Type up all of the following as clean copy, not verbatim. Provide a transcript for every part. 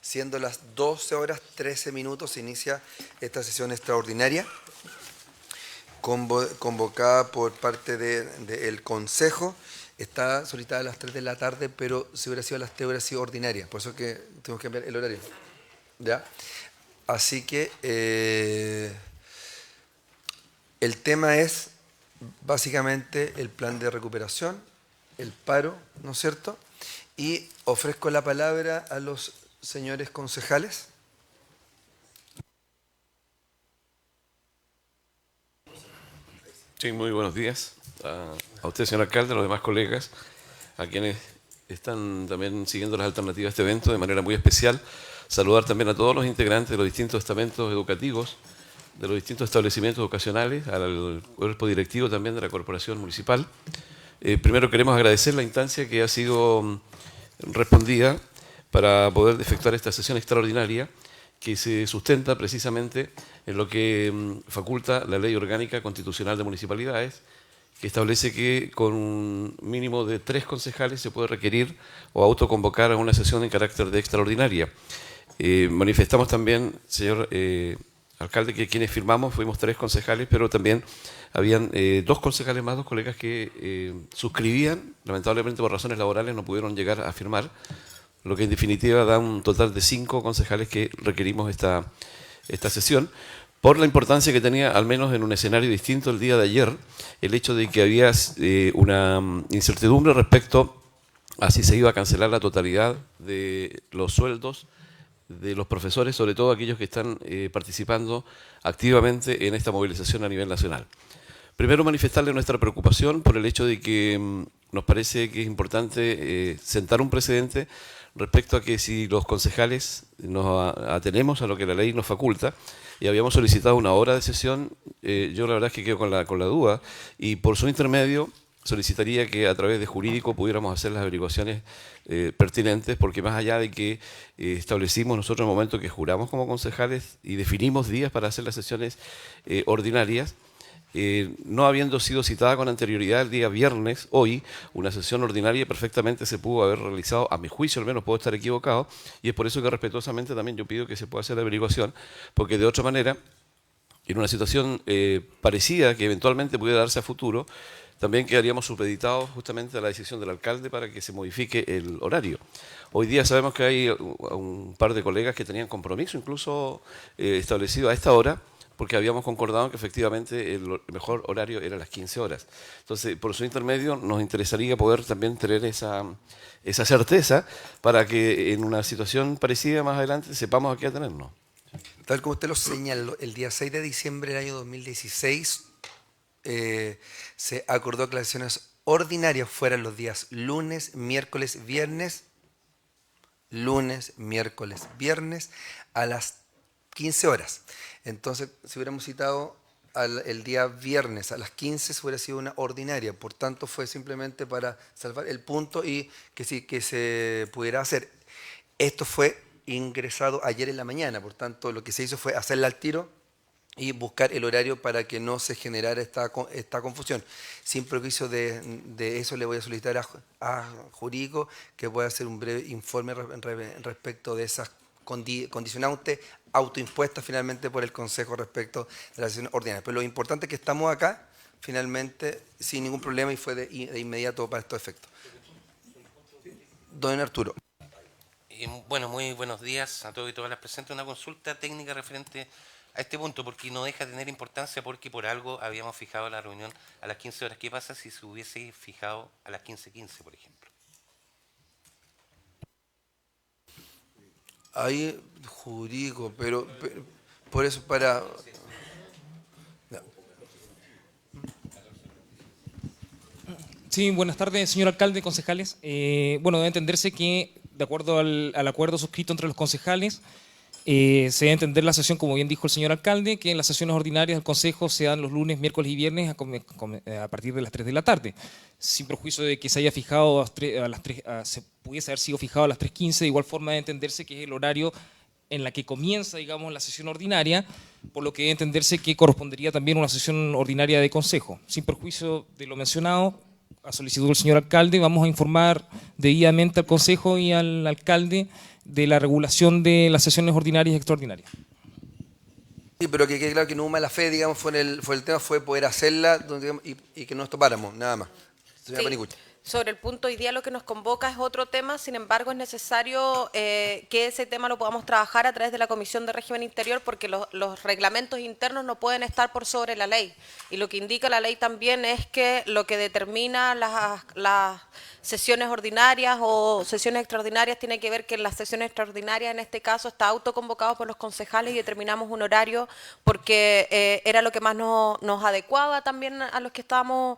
Siendo las 12 horas 13 minutos, se inicia esta sesión extraordinaria convocada por parte del Consejo. Está solicitada a las 3 de la tarde, pero si hubiera sido a las 3 hubiera sido ordinaria. Por eso es que tenemos que cambiar el horario. ¿Ya? Así que el tema es básicamente el plan de recuperación, el paro, ¿no es cierto? Y ofrezco la palabra a los señores concejales. Sí, muy buenos días a usted, señor alcalde, a los demás colegas, a quienes están también siguiendo las alternativas de este evento de manera muy especial. Saludar también a todos los integrantes de los distintos estamentos educativos, de los distintos establecimientos educacionales, al cuerpo directivo también de la Corporación Municipal. Primero queremos agradecer la instancia que ha sido respondida para poder efectuar esta sesión extraordinaria que se sustenta precisamente en lo que faculta la Ley Orgánica Constitucional de Municipalidades, que establece que con un mínimo de 3 concejales se puede requerir o autoconvocar a una sesión en carácter de extraordinaria. Manifestamos también, señor alcalde, que quienes firmamos fuimos 3 concejales, pero también habían 2 concejales más, 2 colegas que suscribían, lamentablemente por razones laborales no pudieron llegar a firmar, lo que en definitiva da un total de 5 concejales que requerimos esta sesión, por la importancia que tenía, al menos en un escenario distinto el día de ayer, el hecho de que había una incertidumbre respecto a si se iba a cancelar la totalidad de los sueldos de los profesores, sobre todo aquellos que están participando activamente en esta movilización a nivel nacional. Primero, manifestarle nuestra preocupación por el hecho de que nos parece que es importante sentar un precedente respecto a que si los concejales nos atenemos a lo que la ley nos faculta, y habíamos solicitado una hora de sesión, yo la verdad es que quedo con la duda, y por su intermedio solicitaría que a través de jurídico pudiéramos hacer las averiguaciones pertinentes, porque más allá de que establecimos nosotros en el momento que juramos como concejales y definimos días para hacer las sesiones ordinarias, no habiendo sido citada con anterioridad el día viernes, hoy, una sesión ordinaria perfectamente se pudo haber realizado, a mi juicio al menos, puedo estar equivocado, y es por eso que respetuosamente también yo pido que se pueda hacer la averiguación, porque de otra manera, en una situación parecida que eventualmente pudiera darse a futuro, también quedaríamos supeditados justamente a la decisión del alcalde para que se modifique el horario. Hoy día sabemos que hay un par de colegas que tenían compromiso incluso establecido a esta hora, porque habíamos concordado que efectivamente el mejor horario era las 15 horas. Entonces, por su intermedio, nos interesaría poder también tener esa certeza para que en una situación parecida más adelante sepamos a qué atenernos. Tal como usted lo señaló, el día 6 de diciembre del año 2016 se acordó que las sesiones ordinarias fueran los días lunes, miércoles, viernes a las 15 horas. Entonces, si hubiéramos citado el día viernes a las 15, se hubiera sido una ordinaria. Por tanto, fue simplemente para salvar el punto y que sí, que se pudiera hacer. Esto fue ingresado ayer en la mañana, por tanto, lo que se hizo fue hacerla al tiro y buscar el horario para que no se generara esta confusión. Sin perjuicio de eso, le voy a solicitar a jurídico que pueda hacer un breve informe respecto de esas condicionantes autoimpuestas finalmente por el Consejo respecto de la sesión ordinaria. Pero lo importante es que estamos acá finalmente sin ningún problema y fue de inmediato para estos efectos. Don Arturo. Bueno, muy buenos días a todos y todas las presentes. Una consulta técnica referente a este punto, porque no deja de tener importancia, porque por algo habíamos fijado la reunión a las 15 horas. ¿Qué pasa si se hubiese fijado a las 15:15, por ejemplo? Hay jurídico, pero por eso para... Sí, buenas tardes, señor alcalde, concejales. Bueno, debe entenderse que, de acuerdo al acuerdo suscrito entre los concejales, se debe entender la sesión, como bien dijo el señor alcalde, que las sesiones ordinarias del Consejo se dan los lunes, miércoles y viernes a partir de las 3 de la tarde, sin perjuicio de que se haya fijado se pudiese haber sido fijado a las 3:15. De igual forma debe entenderse que es el horario en la que comienza, digamos, la sesión ordinaria, por lo que debe entenderse que correspondería también una sesión ordinaria de Consejo. Sin perjuicio de lo mencionado, a solicitud del señor alcalde, vamos a informar debidamente al Consejo y al alcalde de la regulación de las sesiones ordinarias y extraordinarias. Sí, pero que quede claro que no hubo mala fe, digamos, fue el tema, fue poder hacerla digamos, y que no nos topáramos, nada más. Señora Sí. Panicucci. Sobre el punto hoy día lo que nos convoca es otro tema, sin embargo es necesario que ese tema lo podamos trabajar a través de la Comisión de Régimen Interior porque los reglamentos internos no pueden estar por sobre la ley. Y lo que indica la ley también es que lo que determina las sesiones ordinarias o sesiones extraordinarias tiene que ver que en las sesiones extraordinarias en este caso está autoconvocado por los concejales y determinamos un horario porque era lo que más nos adecuaba también a los que estábamos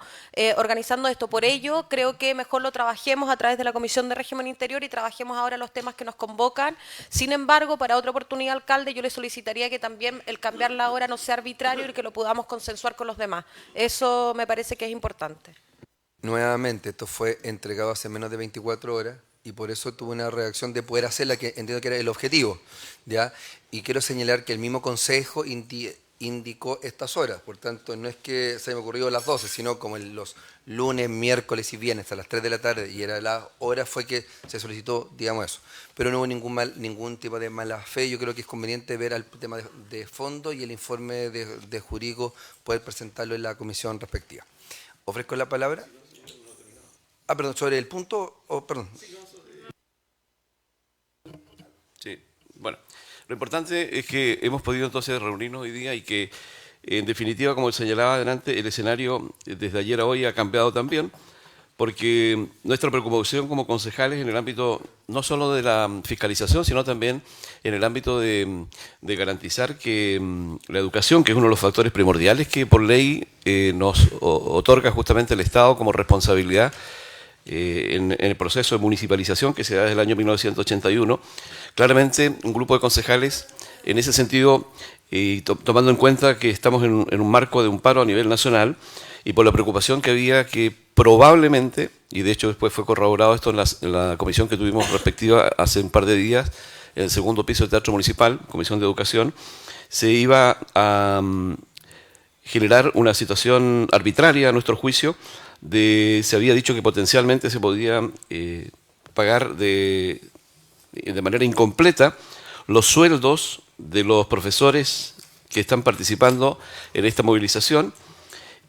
organizando esto. Por ello creo que mejor lo trabajemos a través de la Comisión de Régimen Interior y trabajemos ahora los temas que nos convocan. Sin embargo, para otra oportunidad, alcalde, yo le solicitaría que también el cambiar la hora no sea arbitrario y que lo podamos consensuar con los demás. Eso me parece que es importante. Nuevamente, esto fue entregado hace menos de 24 horas y por eso tuvo una reacción de poder hacerla, que entiendo que era el objetivo, ¿ya? Y quiero señalar que el mismo Consejo indicó estas horas, por tanto, no es que se me ocurrió a las 12, sino como los lunes, miércoles y viernes a las 3 de la tarde, y era la hora, fue que se solicitó, digamos eso. Pero no hubo ningún tipo de mala fe. Yo creo que es conveniente ver el tema de fondo y el informe de jurídico, poder presentarlo en la comisión respectiva. ¿Ofrezco la palabra? Perdón, sobre el punto, perdón. Sí, bueno, lo importante es que hemos podido entonces reunirnos hoy día y que, en definitiva, como señalaba adelante, el escenario desde ayer a hoy ha cambiado también, porque nuestra preocupación como concejales en el ámbito no solo de la fiscalización, sino también en el ámbito de garantizar que la educación, que es uno de los factores primordiales que por ley nos otorga justamente el Estado como responsabilidad, en el proceso de municipalización que se da desde el año 1981, claramente un grupo de concejales en ese sentido, tomando en cuenta que estamos en un marco de un paro a nivel nacional y por la preocupación que había que probablemente, y de hecho después fue corroborado esto en la comisión que tuvimos respectiva hace un par de días, en el segundo piso del Teatro Municipal, Comisión de Educación, se iba a generar una situación arbitraria a nuestro juicio. Se había dicho que potencialmente se podía pagar de manera incompleta los sueldos de los profesores que están participando en esta movilización.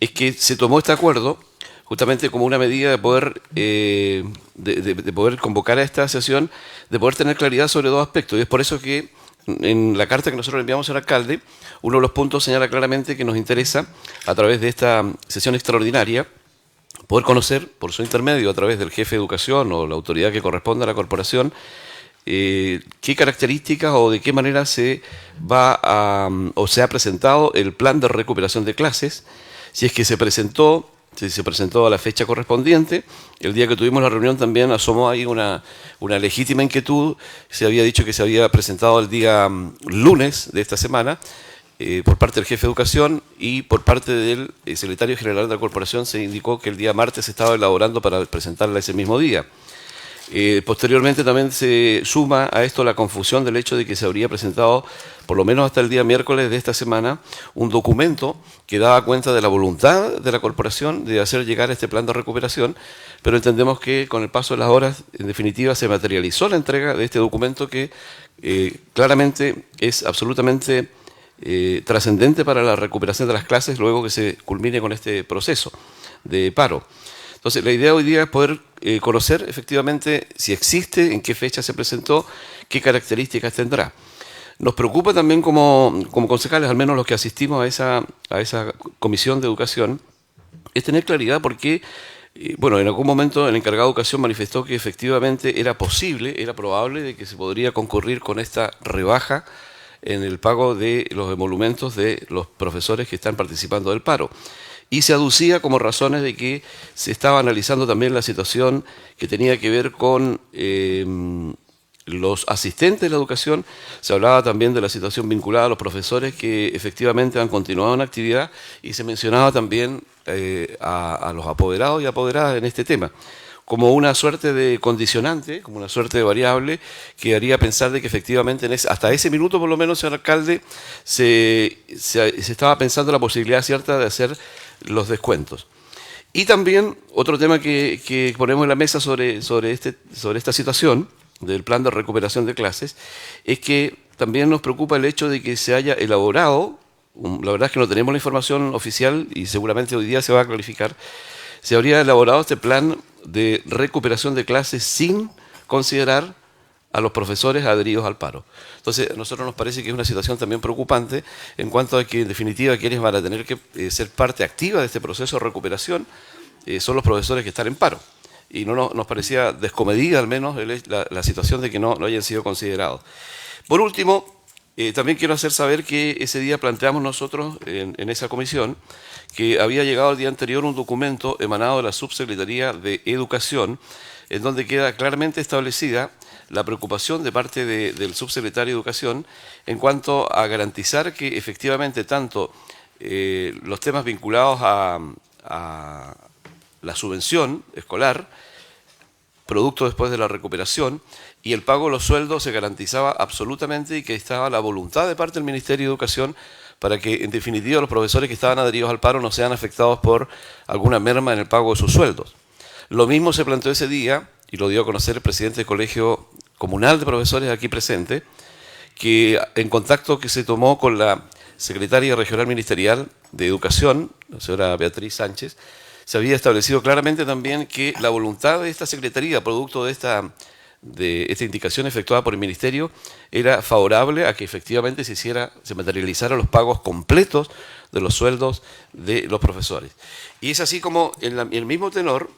Es que se tomó este acuerdo justamente como una medida de poder, de poder convocar a esta sesión, de poder tener claridad sobre dos aspectos. Y es por eso que en la carta que nosotros le enviamos al alcalde, uno de los puntos señala claramente que nos interesa, a través de esta sesión extraordinaria, poder conocer por su intermedio, a través del jefe de educación o la autoridad que corresponde a la corporación, qué características o de qué manera se va o se ha presentado el plan de recuperación de clases, si es que se presentó a la fecha correspondiente. El día que tuvimos la reunión también asomó ahí una legítima inquietud. Se había dicho que se había presentado el día lunes de esta semana, por parte del jefe de educación, y por parte del secretario general de la corporación se indicó que el día martes se estaba elaborando para presentarla ese mismo día. Posteriormente también se suma a esto la confusión del hecho de que se habría presentado, por lo menos hasta el día miércoles de esta semana, un documento que daba cuenta de la voluntad de la corporación de hacer llegar este plan de recuperación, pero entendemos que con el paso de las horas, en definitiva, se materializó la entrega de este documento que claramente es absolutamente trascendente para la recuperación de las clases luego que se culmine con este proceso de paro. Entonces, la idea hoy día es poder conocer efectivamente si existe, en qué fecha se presentó, qué características tendrá. Nos preocupa también como concejales, al menos los que asistimos a esa comisión de educación, es tener claridad porque, bueno, en algún momento el encargado de educación manifestó que efectivamente era posible, era probable de que se podría concurrir con esta rebaja en el pago de los emolumentos de los profesores que están participando del paro. Y se aducía como razones de que se estaba analizando también la situación que tenía que ver con los asistentes de la educación. Se hablaba también de la situación vinculada a los profesores que efectivamente han continuado en actividad, y se mencionaba también a los apoderados y apoderadas en este tema, como una suerte de condicionante, como una suerte de variable que haría pensar de que efectivamente hasta ese minuto, por lo menos, señor alcalde, se estaba pensando la posibilidad cierta de hacer los descuentos. Y también otro tema que ponemos en la mesa sobre esta situación, del plan de recuperación de clases, es que también nos preocupa el hecho de que se haya elaborado, la verdad es que no tenemos la información oficial y seguramente hoy día se va a clarificar, se habría elaborado este plan de recuperación de clases sin considerar a los profesores adheridos al paro. Entonces, a nosotros nos parece que es una situación también preocupante en cuanto a que, en definitiva, quienes van a tener que ser parte activa de este proceso de recuperación son los profesores que están en paro. Y nos parecía descomedida, al menos, la situación de que no hayan sido considerados. Por último, también quiero hacer saber que ese día planteamos nosotros en esa comisión que había llegado el día anterior un documento emanado de la Subsecretaría de Educación, en donde queda claramente establecida la preocupación de parte del subsecretario de Educación en cuanto a garantizar que efectivamente tanto los temas vinculados a la subvención escolar, producto después de la recuperación, y el pago de los sueldos se garantizaba absolutamente y que estaba la voluntad de parte del Ministerio de Educación para que, en definitiva, los profesores que estaban adheridos al paro no sean afectados por alguna merma en el pago de sus sueldos. Lo mismo se planteó ese día, y lo dio a conocer el presidente del Colegio Comunal de Profesores aquí presente, que en contacto que se tomó con la secretaria regional ministerial de Educación, la señora Beatriz Sánchez, se había establecido claramente también que la voluntad de esta secretaría, producto de esta indicación efectuada por el Ministerio, era favorable a que efectivamente se materializaran los pagos completos de los sueldos de los profesores. Y es así como, en el mismo tenor,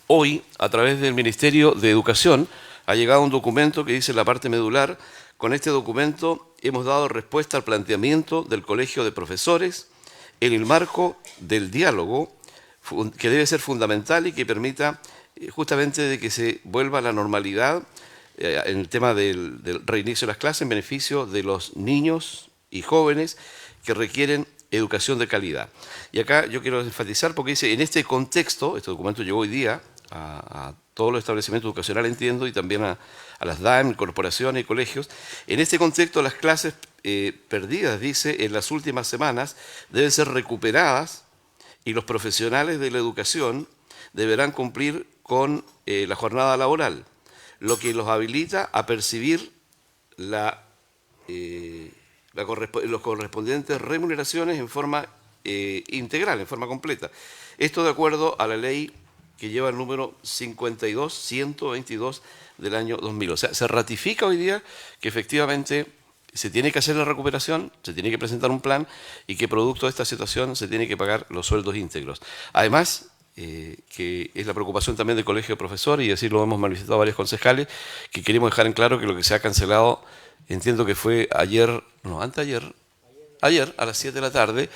hoy, a través del Ministerio de Educación, ha llegado un documento que dice en la parte medular: con este documento hemos dado respuesta al planteamiento del Colegio de Profesores en el marco del diálogo que debe ser fundamental y que permita justamente de que se vuelva a la normalidad en el tema del reinicio de las clases en beneficio de los niños y jóvenes que requieren educación de calidad. Y acá yo quiero enfatizar porque dice, en este contexto, este documento llegó hoy día a todos los establecimientos educacionales, entiendo, y también a las DAEM, corporaciones y colegios. En este contexto, las clases perdidas, dice, en las últimas semanas deben ser recuperadas y los profesionales de la educación deberán cumplir con la jornada laboral, lo que los habilita a percibir las correspondientes remuneraciones en forma integral, en forma completa. Esto de acuerdo a la ley que lleva el número 52.122 del año 2000. O sea, se ratifica hoy día que efectivamente se tiene que hacer la recuperación, se tiene que presentar un plan y que producto de esta situación se tiene que pagar los sueldos íntegros. Además, que es la preocupación también del Colegio de Profesores, y así lo hemos manifestado varios concejales, que queremos dejar en claro que lo que se ha cancelado, entiendo que fue ayer a las 7 de la tarde,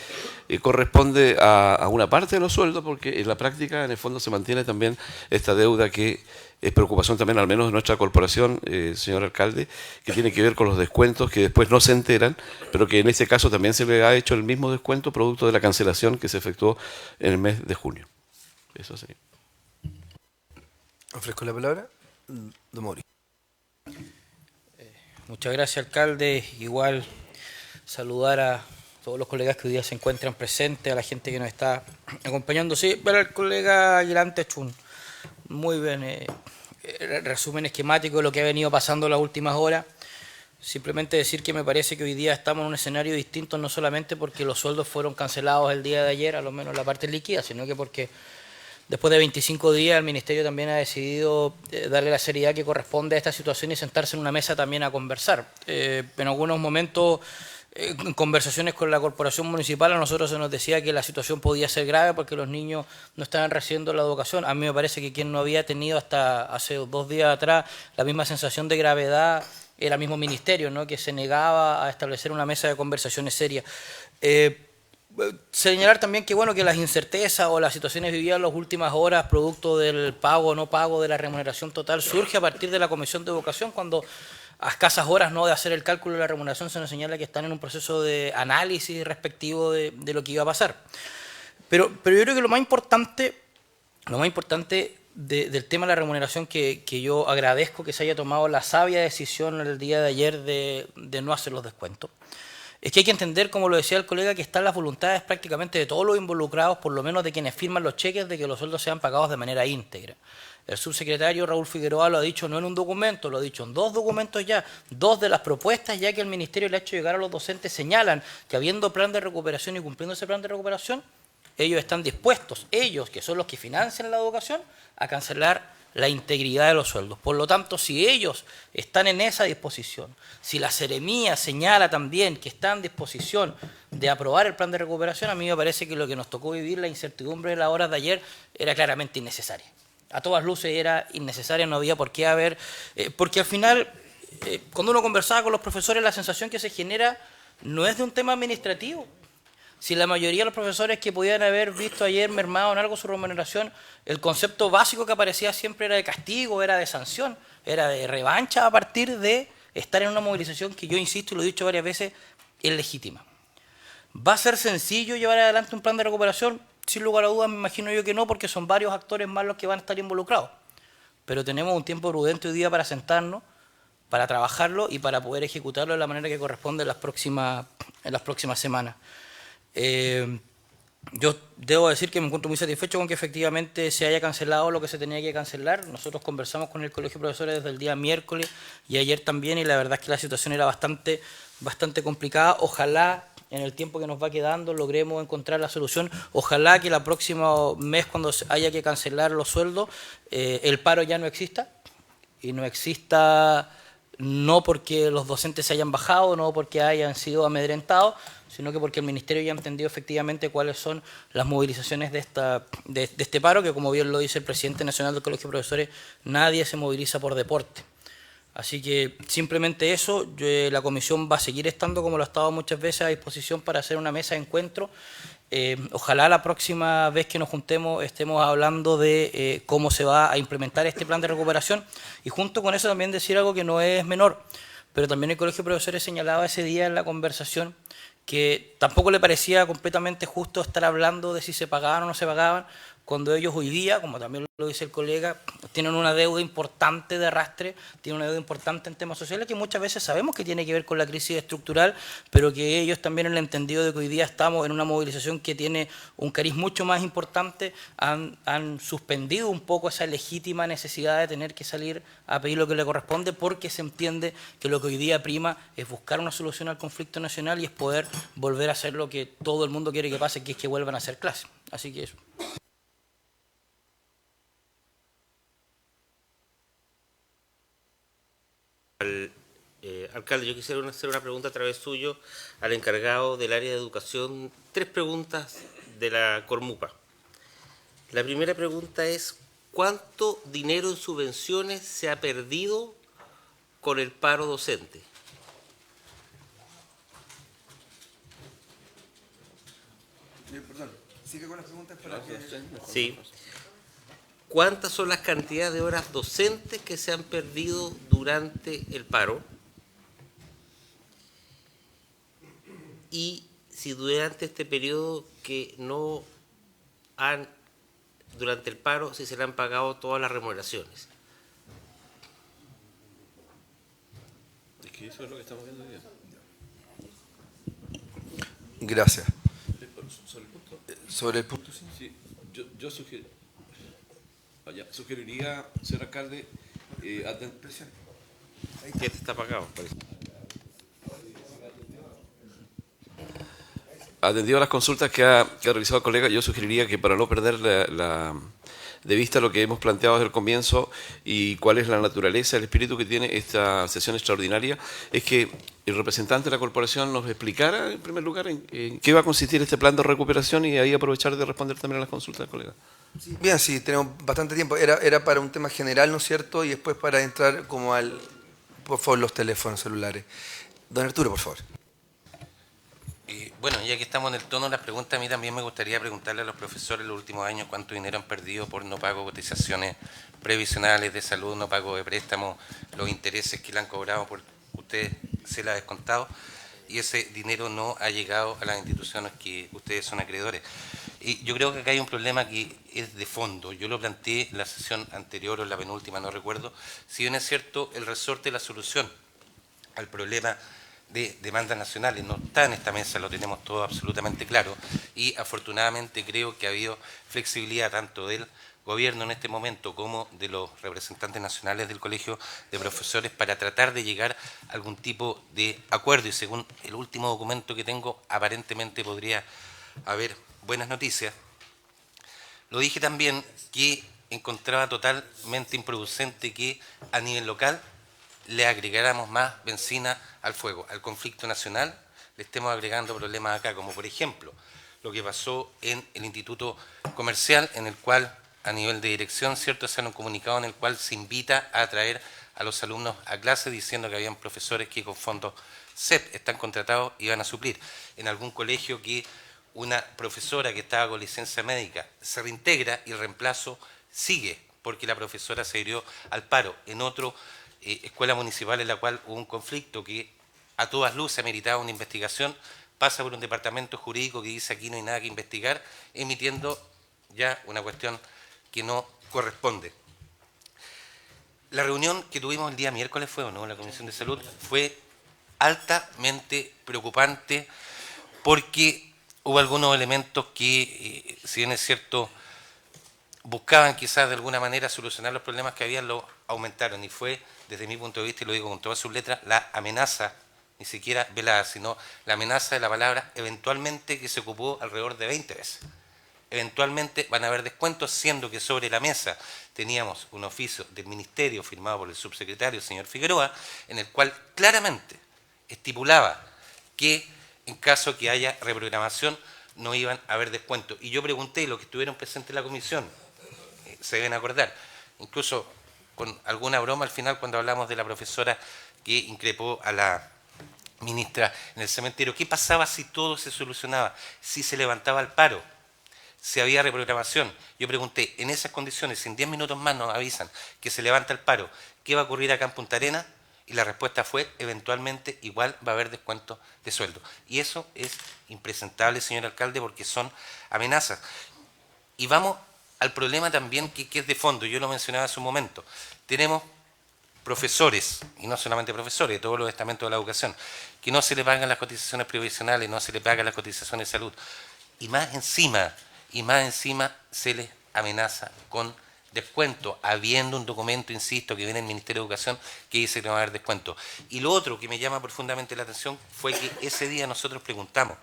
corresponde a una parte de los sueldos, porque en la práctica, en el fondo, se mantiene también esta deuda que es preocupación también, al menos de nuestra corporación, señor alcalde, que tiene que ver con los descuentos que después no se enteran, pero que en este caso también se le ha hecho el mismo descuento producto de la cancelación que se efectuó en el mes de junio. Eso sí. Ofrezco la palabra. Don Mori. Muchas gracias, alcalde. Igual saludar a todos los colegas que hoy día se encuentran presentes, a la gente que nos está acompañando. Sí, para el colega Aguilante ha hecho un muy buen resumen esquemático de lo que ha venido pasando en las últimas horas. Simplemente decir que me parece que hoy día estamos en un escenario distinto, no solamente porque los sueldos fueron cancelados el día de ayer, a lo menos la parte líquida, sino que porque después de 25 días el Ministerio también ha decidido darle la seriedad que corresponde a esta situación y sentarse en una mesa también a conversar. En algunos momentos, en conversaciones con la Corporación Municipal, a nosotros se nos decía que la situación podía ser grave porque los niños no estaban recibiendo la educación. A mí me parece que quien no había tenido hasta hace 2 días atrás la misma sensación de gravedad era el mismo Ministerio, ¿no?, que se negaba a establecer una mesa de conversaciones serias. Señalar también que bueno, que las incertezas o las situaciones vividas en las últimas horas producto del pago o no pago de la remuneración total surge a partir de la Comisión de Educación, cuando a escasas horas, ¿no?, de hacer el cálculo de la remuneración se nos señala que están en un proceso de análisis respectivo de lo que iba a pasar. Pero yo creo que lo más importante del tema de la remuneración, que yo agradezco que se haya tomado la sabia decisión el día de ayer de no hacer los descuentos, es que hay que entender, como lo decía el colega, que están las voluntades prácticamente de todos los involucrados, por lo menos de quienes firman los cheques, de que los sueldos sean pagados de manera íntegra. El subsecretario Raúl Figueroa lo ha dicho no en un documento, lo ha dicho en 2 documentos ya. 2 de las propuestas ya que el Ministerio le ha hecho llegar a los docentes señalan que habiendo plan de recuperación y cumpliendo ese plan de recuperación, ellos están dispuestos, ellos que son los que financian la educación, a cancelar la integridad de los sueldos. Por lo tanto, si ellos están en esa disposición, si la Seremía señala también que está en disposición de aprobar el plan de recuperación, a mí me parece que lo que nos tocó vivir, la incertidumbre de las horas de ayer, era claramente innecesaria. A todas luces era innecesaria, no había por qué haber, porque al final, cuando uno conversaba con los profesores, la sensación que se genera no es de un tema administrativo. Si la mayoría de los profesores que podían haber visto ayer mermado en algo su remuneración, el concepto básico que aparecía siempre era de castigo, era de sanción, era de revancha a partir de estar en una movilización que yo insisto y lo he dicho varias veces, es legítima. ¿Va a ser sencillo llevar adelante un plan de recuperación? Sin lugar a dudas, me imagino yo que no, porque son varios actores más los que van a estar involucrados. Pero tenemos un tiempo prudente hoy día para sentarnos, para trabajarlo y para poder ejecutarlo de la manera que corresponde en las próximas semanas. Yo debo decir que me encuentro muy satisfecho con que efectivamente se haya cancelado lo que se tenía que cancelar. Nosotros conversamos con el Colegio de Profesores desde el día miércoles y ayer también, y la verdad es que la situación era bastante complicada. Ojalá en el tiempo que nos va quedando logremos encontrar la solución. Ojalá que el próximo mes, cuando haya que cancelar los sueldos, el paro ya no exista, y no exista no porque los docentes se hayan bajado, no porque hayan sido amedrentados, sino que porque el Ministerio ya ha entendido efectivamente cuáles son las movilizaciones de este paro, que como bien lo dice el presidente nacional del Colegio de Profesores, nadie se moviliza por deporte. Así que simplemente eso, la comisión va a seguir estando, como lo ha estado muchas veces, a disposición para hacer una mesa de encuentro. Ojalá la próxima vez que nos juntemos estemos hablando de cómo se va a implementar este plan de recuperación, y junto con eso también decir algo que no es menor, pero también el Colegio de Profesores señalaba ese día en la conversación que tampoco le parecía completamente justo estar hablando de si se pagaban o no se pagaban, cuando ellos hoy día, como también lo dice el colega, tienen una deuda importante de arrastre, tienen una deuda importante en temas sociales que muchas veces sabemos que tiene que ver con la crisis estructural, pero que ellos también en el entendido de que hoy día estamos en una movilización que tiene un cariz mucho más importante, han suspendido un poco esa legítima necesidad de tener que salir a pedir lo que le corresponde, porque se entiende que lo que hoy día prima es buscar una solución al conflicto nacional y es poder volver a hacer lo que todo el mundo quiere que pase, que es que vuelvan a hacer clases. Así que eso. Alcalde, yo quisiera hacer una pregunta a través suyo al encargado del área de educación. 3 preguntas de la Cormupa. La primera pregunta es, ¿cuánto dinero en subvenciones se ha perdido con el paro docente? Perdón, sigue con las preguntas para que... Sí. ¿Cuántas son las cantidades de horas docentes que se han perdido durante el paro? Y si durante este periodo que no han, durante el paro, si se le han pagado todas las remuneraciones. Es que eso es lo que estamos viendo hoy día. Gracias. Sobre el punto. Sobre el punto, sí. Sí, yo sugeriría, señor alcalde, ¿Qué te está pagado? atendido a las consultas que ha realizado el colega, yo sugeriría que para no perder de vista lo que hemos planteado desde el comienzo y cuál es la naturaleza, el espíritu que tiene esta sesión extraordinaria, es que el representante de la corporación nos explicara, en primer lugar, en qué va a consistir este plan de recuperación y ahí aprovechar de responder también a las consultas del colega. Bien, sí, tenemos bastante tiempo. Era para un tema general, ¿no es cierto? Y después para entrar como por favor, los teléfonos celulares. Don Arturo, por favor. Bueno, ya que estamos en el tono de las preguntas, a mí también me gustaría preguntarle a los profesores en los últimos años cuánto dinero han perdido por no pago de cotizaciones previsionales de salud, no pago de préstamos, los intereses que le han cobrado por ustedes se le ha descontado, y ese dinero no ha llegado a las instituciones que ustedes son acreedores. Y yo creo que acá hay un problema que es de fondo. Yo lo planteé en la sesión anterior o en la penúltima, no recuerdo. Si bien es cierto, el resorte de la solución al problema de demandas nacionales. No está en esta mesa, lo tenemos todo absolutamente claro, y afortunadamente creo que ha habido flexibilidad tanto del gobierno en este momento como de los representantes nacionales del Colegio de Profesores para tratar de llegar a algún tipo de acuerdo, y según el último documento que tengo, aparentemente podría haber buenas noticias. Lo dije también que encontraba totalmente improducente que a nivel local le agregáramos más benzina al fuego, al conflicto nacional, le estemos agregando problemas acá, como por ejemplo lo que pasó en el Instituto Comercial, en el cual a nivel de dirección, ¿cierto?, se han comunicado en el cual se invita a traer a los alumnos a clase diciendo que habían profesores que con fondos CEP están contratados y van a suplir. En algún colegio que una profesora que estaba con licencia médica se reintegra y el reemplazo sigue porque la profesora se hirió al paro. En otra escuela municipal en la cual hubo un conflicto que a todas luces ameritaba una investigación, pasa por un departamento jurídico que dice aquí no hay nada que investigar, emitiendo ya una cuestión que no corresponde. La reunión que tuvimos el día miércoles fue, ¿o no?, la Comisión de Salud, fue altamente preocupante porque hubo algunos elementos que, si bien es cierto, buscaban quizás de alguna manera solucionar los problemas que había, lo aumentaron, y fue, desde mi punto de vista, y lo digo con todas sus letras, la amenaza, ni siquiera velada, sino la amenaza de la palabra eventualmente, que se ocupó alrededor de 20 veces. Eventualmente van a haber descuentos, siendo que sobre la mesa teníamos un oficio del Ministerio firmado por el subsecretario, señor Figueroa, en el cual claramente estipulaba que en caso que haya reprogramación no iban a haber descuentos. Y yo pregunté, y los que estuvieron presentes en la comisión se deben acordar, incluso con alguna broma al final cuando hablamos de la profesora que increpó a la ministra en el cementerio, ¿qué pasaba si todo se solucionaba? Si se levantaba el paro, si había reprogramación. Yo pregunté, en esas condiciones, si en 10 minutos más nos avisan que se levanta el paro, ¿qué va a ocurrir acá en Punta Arenas? Y la respuesta fue, eventualmente igual va a haber descuento de sueldo. Y eso es impresentable, señor alcalde, porque son amenazas. Y vamos al problema también que es de fondo, yo lo mencionaba hace un momento. Tenemos profesores, y no solamente profesores, de todos los estamentos de la educación, que no se le pagan las cotizaciones previsionales, no se le pagan las cotizaciones de salud. Y más encima se les amenaza con descuento, habiendo un documento, insisto, que viene del Ministerio de Educación que dice que no va a haber descuento. Y lo otro que me llama profundamente la atención fue que ese día nosotros preguntamos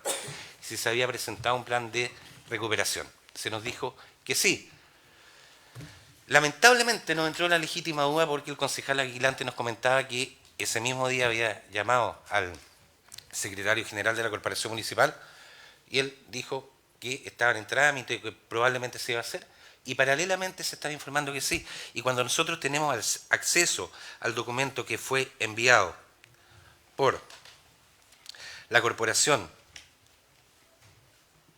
si se había presentado un plan de recuperación. Se nos dijo que sí. Lamentablemente nos entró la legítima duda porque el concejal Aguilante nos comentaba que ese mismo día había llamado al secretario general de la Corporación Municipal y él dijo que estaban en trámite, que probablemente se iba a hacer, y paralelamente se estaba informando que sí. Y cuando nosotros tenemos acceso al documento que fue enviado por la corporación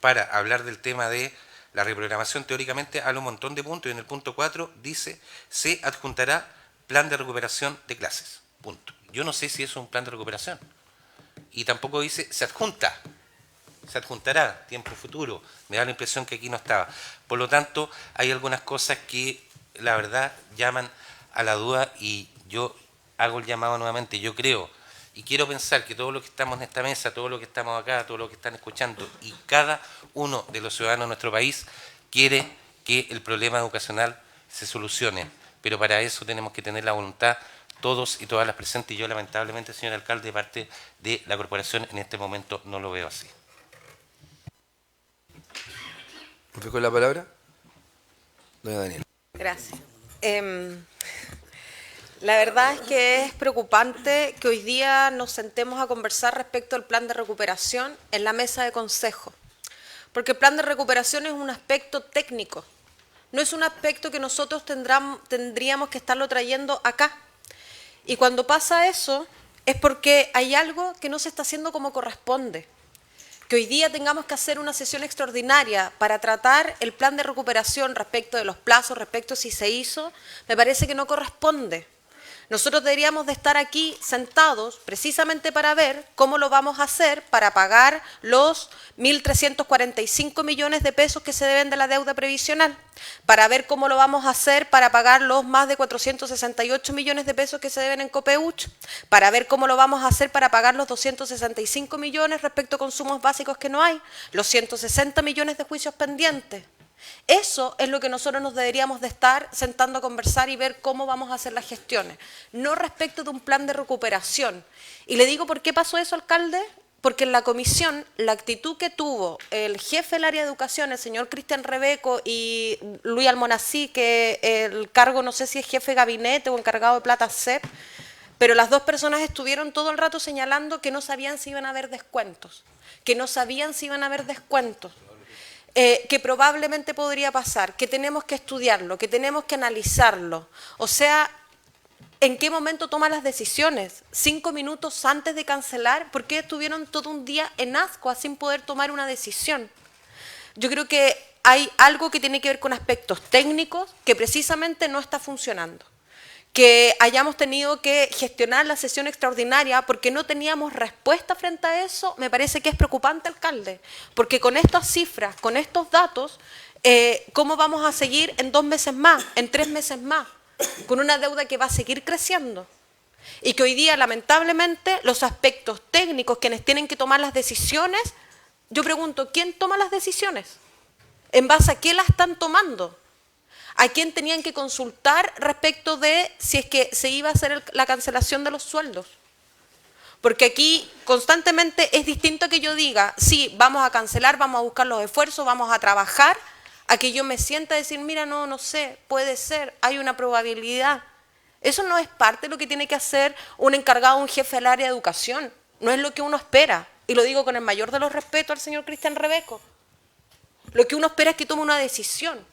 para hablar del tema de la reprogramación, teóricamente habla un montón de puntos, y en el punto 4 dice, se adjuntará plan de recuperación de clases, punto. Yo no sé si eso es un plan de recuperación, y tampoco dice, se adjuntará, tiempo futuro, me da la impresión que aquí no estaba. Por lo tanto, hay algunas cosas que la verdad llaman a la duda, y yo hago el llamado nuevamente. Yo creo y quiero pensar que todos los que estamos en esta mesa, todos los que estamos acá, todos los que están escuchando, y cada uno de los ciudadanos de nuestro país quiere que el problema educacional se solucione, pero para eso tenemos que tener la voluntad todos y todas las presentes, y yo lamentablemente, señor alcalde, de parte de la corporación en este momento no lo veo así. ¿Me con la palabra? Doña Daniela. Gracias. La verdad es que es preocupante que hoy día nos sentemos a conversar respecto al plan de recuperación en la mesa de consejo, porque el plan de recuperación es un aspecto técnico, no es un aspecto que nosotros tendríamos que estarlo trayendo acá. Y cuando pasa eso es porque hay algo que no se está haciendo como corresponde. Que hoy día tengamos que hacer una sesión extraordinaria para tratar el plan de recuperación respecto de los plazos, respecto a si se hizo, me parece que no corresponde. Nosotros deberíamos de estar aquí sentados precisamente para ver cómo lo vamos a hacer para pagar los 1.345 millones de pesos que se deben de la deuda previsional, para ver cómo lo vamos a hacer para pagar los más de 468 millones de pesos que se deben en Copeuch, para ver cómo lo vamos a hacer para pagar los 265 millones respecto a consumos básicos que no hay, los 160 millones de juicios pendientes. Eso es lo que nosotros nos deberíamos de estar sentando a conversar y ver cómo vamos a hacer las gestiones, no respecto de un plan de recuperación. Y le digo por qué pasó eso, alcalde, porque en la comisión la actitud que tuvo el jefe del área de educación, el señor Cristian Rebeco, y Luis Almonací, que el cargo no sé si es jefe de gabinete o encargado de plata CEP, pero las dos personas estuvieron todo el rato señalando que no sabían si iban a haber descuentos, que probablemente podría pasar, que tenemos que estudiarlo, que tenemos que analizarlo. O sea, ¿en qué momento toman las decisiones? 5 minutos antes de cancelar, ¿por qué estuvieron todo un día en Ascua sin poder tomar una decisión? Yo creo que hay algo que tiene que ver con aspectos técnicos que precisamente no está funcionando. Que hayamos tenido que gestionar la sesión extraordinaria porque no teníamos respuesta frente a eso, me parece que es preocupante, alcalde, porque con estas cifras, con estos datos, ¿cómo vamos a seguir en 2 meses más, en 3 meses más, con una deuda que va a seguir creciendo? Y que hoy día, lamentablemente, los aspectos técnicos, quienes tienen que tomar las decisiones, yo pregunto, ¿quién toma las decisiones? ¿En base a qué las están tomando? ¿A quién tenían que consultar respecto de si es que se iba a hacer la cancelación de los sueldos? Porque aquí constantemente es distinto que yo diga, sí, vamos a cancelar, vamos a buscar los esfuerzos, vamos a trabajar, a que yo me sienta a decir, mira, no sé, puede ser, hay una probabilidad. Eso no es parte de lo que tiene que hacer un encargado, un jefe del área de educación. No es lo que uno espera. Y lo digo con el mayor de los respetos al señor Cristian Rebeco. Lo que uno espera es que tome una decisión,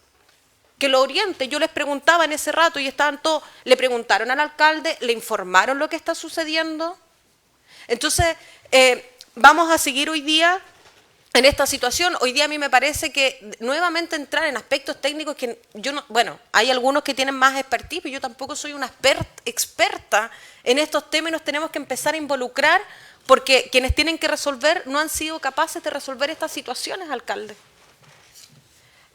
que lo oriente. Yo les preguntaba en ese rato y estaban todos, le preguntaron al alcalde, le informaron lo que está sucediendo. Entonces, vamos a seguir hoy día en esta situación. Hoy día a mí me parece que nuevamente entrar en aspectos técnicos que yo no, bueno, hay algunos que tienen más expertise, pero yo tampoco soy una experta en estos temas y nos tenemos que empezar a involucrar porque quienes tienen que resolver no han sido capaces de resolver estas situaciones, alcalde.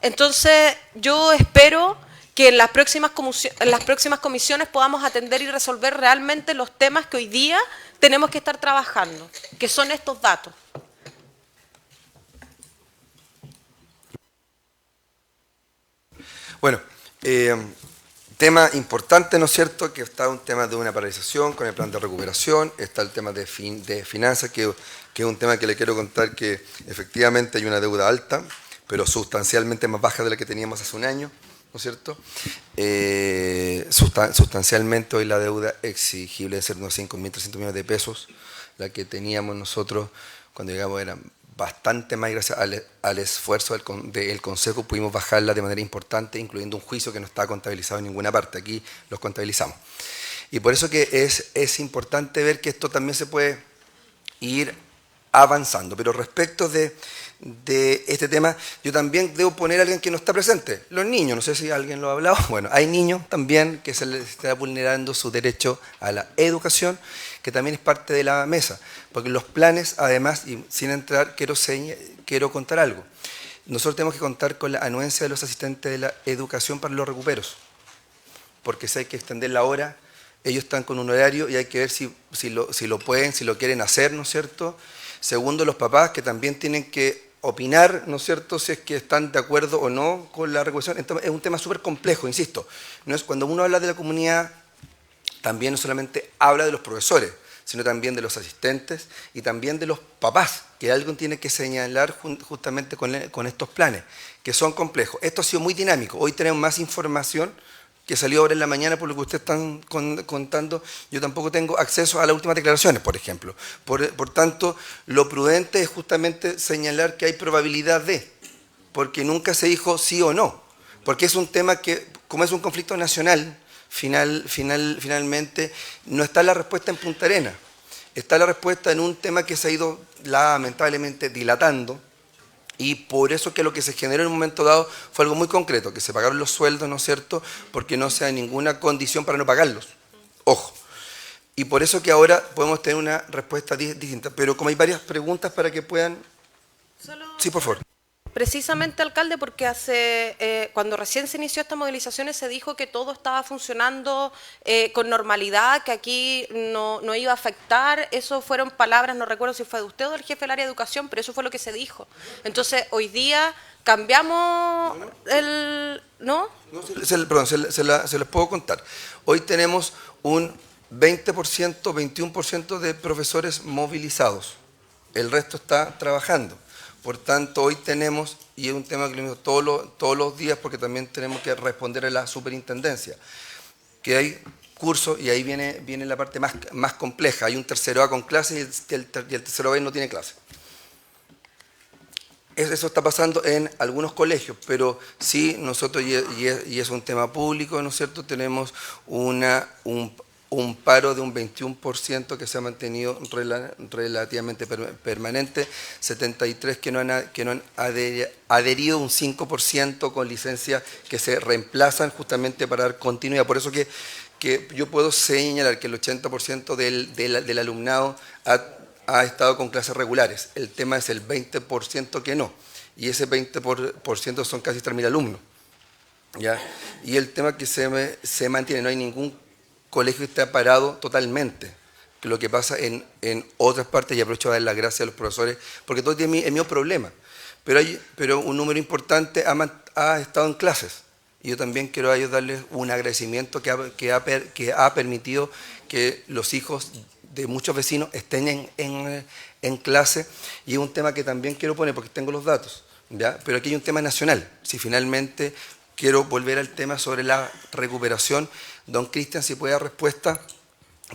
Entonces, yo espero que en las próximas comisiones podamos atender y resolver realmente los temas que hoy día tenemos que estar trabajando, que son estos datos. Bueno, tema importante, ¿no es cierto?, que está un tema de una paralización con el plan de recuperación, está el tema de finanzas, que es un tema que le quiero contar que efectivamente hay una deuda alta, pero sustancialmente más baja de la que teníamos hace un año, ¿no es cierto? Sustancialmente hoy la deuda exigible de ser unos 5.300 millones de pesos, la que teníamos nosotros cuando llegamos era bastante más, gracias al esfuerzo del Consejo pudimos bajarla de manera importante, incluyendo un juicio que no estaba contabilizado en ninguna parte, aquí los contabilizamos. Y por eso que es importante ver que esto también se puede ir avanzando, pero respecto de este tema, yo también debo poner a alguien que no está presente, los niños, no sé si alguien lo ha hablado, bueno, hay niños también que se les está vulnerando su derecho a la educación, que también es parte de la mesa, porque los planes, además, y sin entrar, quiero contar algo, nosotros tenemos que contar con la anuencia de los asistentes de la educación para los recuperos, porque si hay que extender la hora, ellos están con un horario y hay que ver si lo pueden, si lo quieren hacer, ¿no es cierto? Segundo, los papás que también tienen que opinar, ¿no es cierto?, si es que están de acuerdo o no con la recuperación. Entonces, es un tema súper complejo, insisto. No es, cuando uno habla de la comunidad, también no solamente habla de los profesores, sino también de los asistentes y también de los papás, que algo tiene que señalar justamente con estos planes, que son complejos. Esto ha sido muy dinámico. Hoy tenemos más información que salió ahora en la mañana por lo que ustedes están contando. Yo tampoco tengo acceso a las últimas declaraciones, por ejemplo. Por tanto, lo prudente es justamente señalar que hay probabilidad de, porque nunca se dijo sí o no, porque es un tema que, como es un conflicto nacional, finalmente no está la respuesta en Punta Arenas, está la respuesta en un tema que se ha ido lamentablemente dilatando. Y por eso que lo que se generó en un momento dado fue algo muy concreto, que se pagaron los sueldos, ¿no es cierto?, porque no se da ninguna condición para no pagarlos. Ojo. Y por eso que ahora podemos tener una respuesta distinta. Pero como hay varias preguntas para que puedan... Sí, por favor. Precisamente, alcalde, porque cuando recién se inició estas movilizaciones se dijo que todo estaba funcionando con normalidad, que aquí no iba a afectar. Eso fueron palabras, no recuerdo si fue de usted o del jefe del área de educación, pero eso fue lo que se dijo. Entonces, hoy día cambiamos el... ¿No? Perdón, se las puedo contar. Hoy tenemos un 20%, 21% de profesores movilizados. El resto está trabajando. Por tanto, hoy tenemos, y es un tema que lo mismo todos los días, porque también tenemos que responder a la superintendencia, que hay cursos, y ahí viene la parte más compleja. Hay un tercero A con clases y el tercero B no tiene clase. Eso está pasando en algunos colegios, pero sí nosotros, y es un tema público, ¿no es cierto?, tenemos un paro de un 21% que se ha mantenido relativamente permanente, 73 que no han adherido, un 5% con licencias que se reemplazan justamente para dar continuidad. Por eso que yo puedo señalar que el 80% del alumnado ha estado con clases regulares. El tema es el 20% que no, y ese 20% son casi 3.000 alumnos, ¿ya? Y el tema que se mantiene, no hay ningún colegio que esté parado totalmente, que lo que pasa en otras partes, y aprovecho a dar las gracias a los profesores, porque todo tiene el mismo problema, pero un número importante ha estado en clases, y yo también quiero a ellos darles un agradecimiento que ha permitido que los hijos de muchos vecinos estén en clase, y es un tema que también quiero poner porque tengo los datos, ¿ya? Pero aquí hay un tema nacional. Si finalmente quiero volver al tema sobre la recuperación, don Cristian, si puede dar respuesta,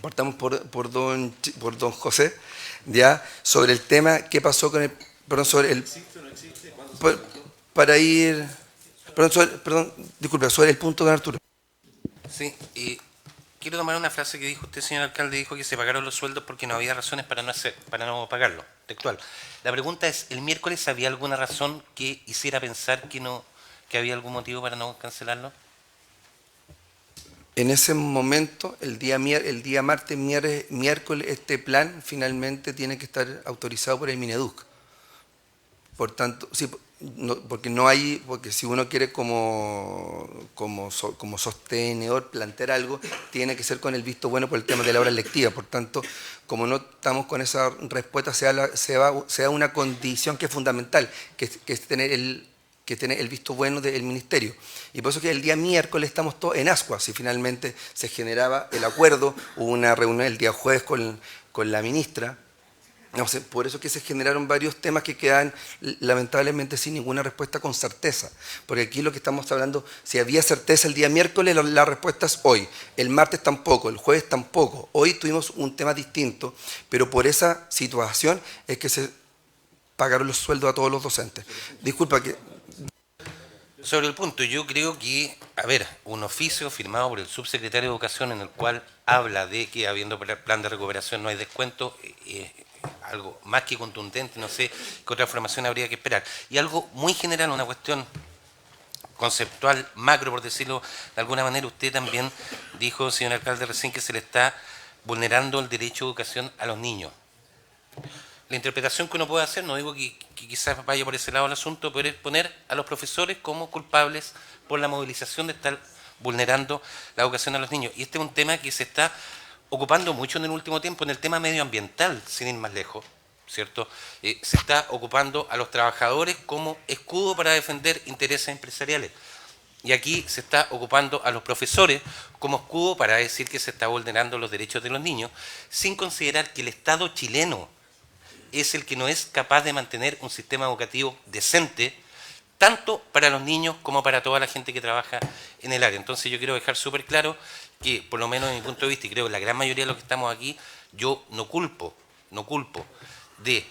partamos por don José, ¿ya? Sobre el tema, ¿qué pasó con el... Perdón, sobre el... Para ir... Perdón, disculpe, sobre el punto de Arturo. Sí, quiero tomar una frase que dijo usted, señor alcalde, dijo que se pagaron los sueldos porque no había razones para no pagarlo, textual. La pregunta es, ¿el miércoles había alguna razón que hiciera pensar que había algún motivo para no cancelarlo? En ese momento, el día martes, miércoles, este plan finalmente tiene que estar autorizado por el Mineduc. Por tanto, sí, porque si uno quiere como sostenedor plantear algo, tiene que ser con el visto bueno por el tema de la hora lectiva. Por tanto, como no estamos con esa respuesta, sea una condición que es fundamental, que es tener el visto bueno del Ministerio. Y por eso que el día miércoles estamos todos en ascuas, si finalmente se generaba el acuerdo, hubo una reunión el día jueves con la ministra. No sé, por eso que se generaron varios temas que quedan lamentablemente sin ninguna respuesta con certeza. Porque aquí lo que estamos hablando, si había certeza el día miércoles, la respuesta es hoy. El martes tampoco, el jueves tampoco. Hoy tuvimos un tema distinto, pero por esa situación es que se pagaron los sueldos a todos los docentes. Disculpa que... Sobre el punto, yo creo que, un oficio firmado por el subsecretario de Educación en el cual habla de que habiendo plan de recuperación no hay descuento, algo más que contundente, no sé qué otra formación habría que esperar. Y algo muy general, una cuestión conceptual, macro, por decirlo de alguna manera, usted también dijo, señor alcalde, recién que se le está vulnerando el derecho a educación a los niños. La interpretación que uno puede hacer, no digo que quizás vaya por ese lado el asunto, pero es poner a los profesores como culpables por la movilización de estar vulnerando la educación a los niños. Y este es un tema que se está ocupando mucho en el último tiempo, en el tema medioambiental, sin ir más lejos, ¿cierto? Se está ocupando a los trabajadores como escudo para defender intereses empresariales. Y aquí se está ocupando a los profesores como escudo para decir que se está vulnerando los derechos de los niños, sin considerar que el Estado chileno es el que no es capaz de mantener un sistema educativo decente, tanto para los niños como para toda la gente que trabaja en el área. Entonces yo quiero dejar súper claro que, por lo menos desde mi punto de vista, y creo que la gran mayoría de los que estamos aquí, yo no culpo de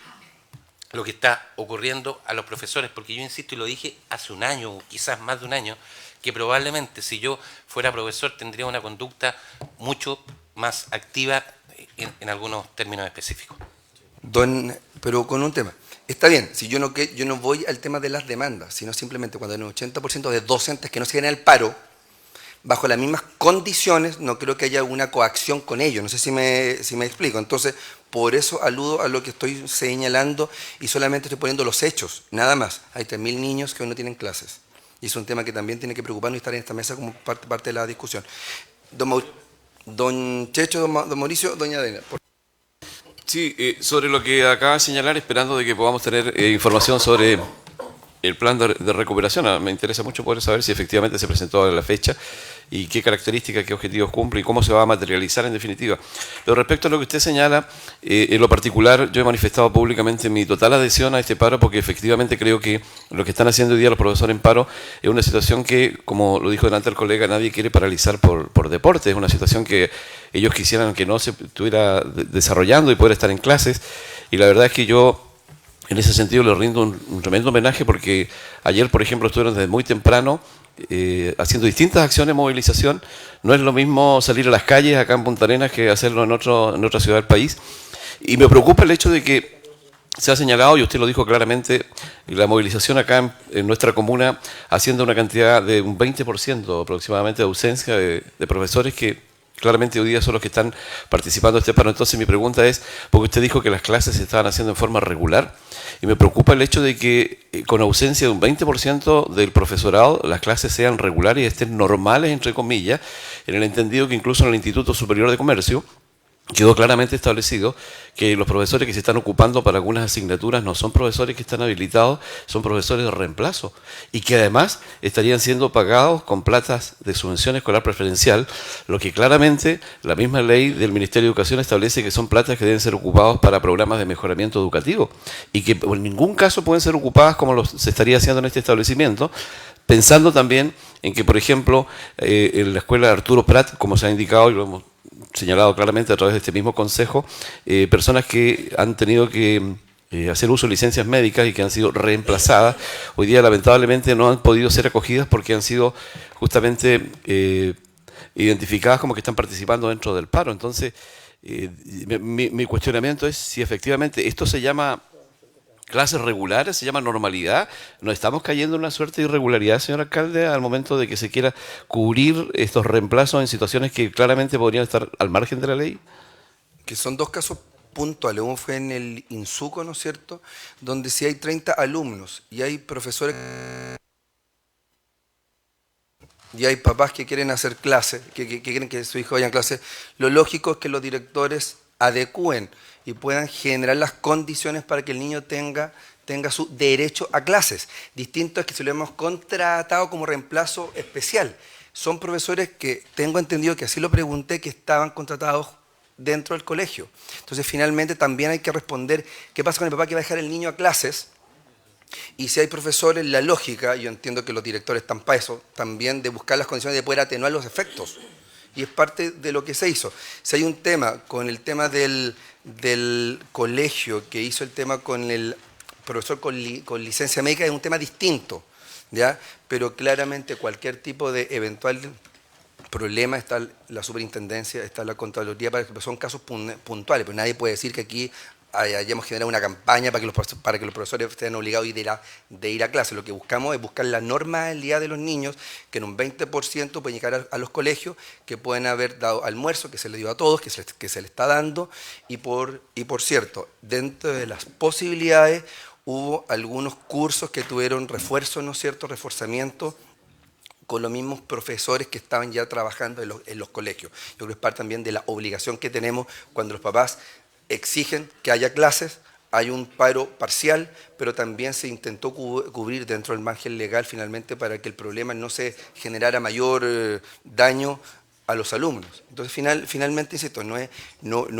lo que está ocurriendo a los profesores, porque yo insisto, y lo dije hace un año, o quizás más de un año, que probablemente si yo fuera profesor tendría una conducta mucho más activa en algunos términos específicos. Pero con un tema. Está bien, si yo no voy al tema de las demandas, sino simplemente cuando hay un 80% de docentes que no se quedan al paro, bajo las mismas condiciones, no creo que haya una coacción con ellos. No sé si me explico. Entonces, por eso aludo a lo que estoy señalando y solamente estoy poniendo los hechos, nada más. Hay 3.000 niños que hoy no tienen clases. Y es un tema que también tiene que preocuparnos y estar en esta mesa como parte de la discusión. Don Checho, don Mauricio, doña Adena. Sí, sobre lo que acaba de señalar, esperando de que podamos tener información sobre el plan de recuperación. Me interesa mucho poder saber si efectivamente se presentó a la fecha y qué características, qué objetivos cumple y cómo se va a materializar en definitiva. Pero respecto a lo que usted señala, en lo particular yo he manifestado públicamente mi total adhesión a este paro porque efectivamente creo que lo que están haciendo hoy día los profesores en paro es una situación que, como lo dijo delante el colega, nadie quiere paralizar por deporte. Es una situación que ellos quisieran que no se estuviera desarrollando y poder estar en clases. Y la verdad es que yo en ese sentido les rindo un tremendo homenaje porque ayer, por ejemplo, estuvieron desde muy temprano haciendo distintas acciones de movilización. No es lo mismo salir a las calles acá en Punta Arenas que hacerlo en otra ciudad del país. Y me preocupa el hecho de que se ha señalado, y usted lo dijo claramente, la movilización acá en nuestra comuna haciendo una cantidad de un 20% aproximadamente de ausencia de profesores que claramente hoy día son los que están participando de este paro. Entonces mi pregunta es, porque usted dijo que las clases se estaban haciendo en forma regular, y me preocupa el hecho de que con ausencia de un 20% del profesorado, las clases sean regulares y estén normales, entre comillas, en el entendido que incluso en el Instituto Superior de Comercio quedó claramente establecido que los profesores que se están ocupando para algunas asignaturas no son profesores que están habilitados, son profesores de reemplazo y que además estarían siendo pagados con platas de subvención escolar preferencial, lo que claramente la misma ley del Ministerio de Educación establece que son platas que deben ser ocupados para programas de mejoramiento educativo y que en ningún caso pueden ser ocupadas como se estaría haciendo en este establecimiento, pensando también en que, por ejemplo, en la escuela de Arturo Prat, como se ha indicado y lo hemos señalado claramente a través de este mismo consejo, personas que han tenido que hacer uso de licencias médicas y que han sido reemplazadas, hoy día lamentablemente no han podido ser acogidas porque han sido justamente identificadas como que están participando dentro del paro. Entonces, mi cuestionamiento es si efectivamente esto se llama clases regulares, se llama normalidad. ¿Nos estamos cayendo en una suerte de irregularidad, señor alcalde, al momento de que se quiera cubrir estos reemplazos en situaciones que claramente podrían estar al margen de la ley? Que son dos casos puntuales. Uno fue en el INSUCO, ¿no es cierto?, donde si hay 30 alumnos y hay profesores y hay papás que quieren hacer clases, que quieren que su hijo vaya a clase, lo lógico es que los directores adecúen y puedan generar las condiciones para que el niño tenga su derecho a clases. Distinto es que se lo hemos contratado como reemplazo especial. Son profesores que tengo entendido, que así lo pregunté, que estaban contratados dentro del colegio. Entonces, finalmente, también hay que responder qué pasa con el papá que va a dejar el niño a clases. Y si hay profesores, la lógica, yo entiendo que los directores están para eso, también de buscar las condiciones de poder atenuar los efectos. Y es parte de lo que se hizo. Si hay un tema con el tema del colegio, que hizo el tema con el profesor con licencia médica, es un tema distinto, ¿ya? Pero claramente cualquier tipo de eventual problema está la superintendencia, está la Contraloría, son casos puntuales, pero nadie puede decir que aquí hayamos generado una campaña para que los profesores estén obligados de ir a clase. Lo que buscamos es buscar la normalidad de los niños, que en un 20% pueden llegar a los colegios, que pueden haber dado almuerzo, que se les dio a todos, que se les está dando, y por cierto, dentro de las posibilidades hubo algunos cursos que tuvieron refuerzo, ¿no es cierto?, reforzamiento, con los mismos profesores que estaban ya trabajando en los colegios. Yo creo que es parte también de la obligación que tenemos cuando los papás exigen que haya clases, hay un paro parcial, pero también se intentó cubrir dentro del margen legal finalmente para que el problema no se generara mayor daño a los alumnos. Entonces, finalmente, insisto, no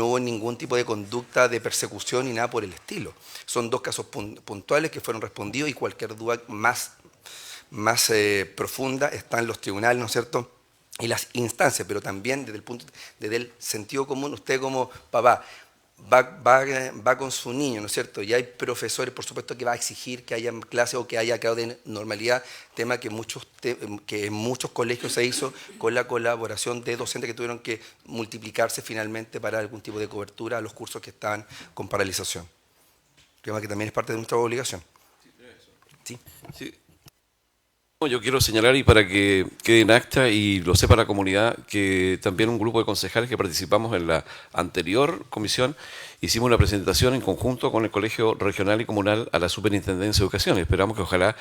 hubo ningún tipo de conducta de persecución ni nada por el estilo. Son dos casos puntuales que fueron respondidos y cualquier duda más profunda está en los tribunales, ¿no es cierto?, y las instancias, pero también desde el sentido común, usted como papá va con su niño, ¿no es cierto?, y hay profesores, por supuesto, que va a exigir que haya clases o que haya quedado de normalidad, tema que en muchos colegios se hizo con la colaboración de docentes que tuvieron que multiplicarse finalmente para algún tipo de cobertura a los cursos que estaban con paralización. Tema que también es parte de nuestra obligación. Sí. Yo quiero señalar, y para que quede en acta y lo sepa la comunidad, que también un grupo de concejales que participamos en la anterior comisión hicimos una presentación en conjunto con el Colegio Regional y Comunal a la Superintendencia de Educación. Esperamos que ojalá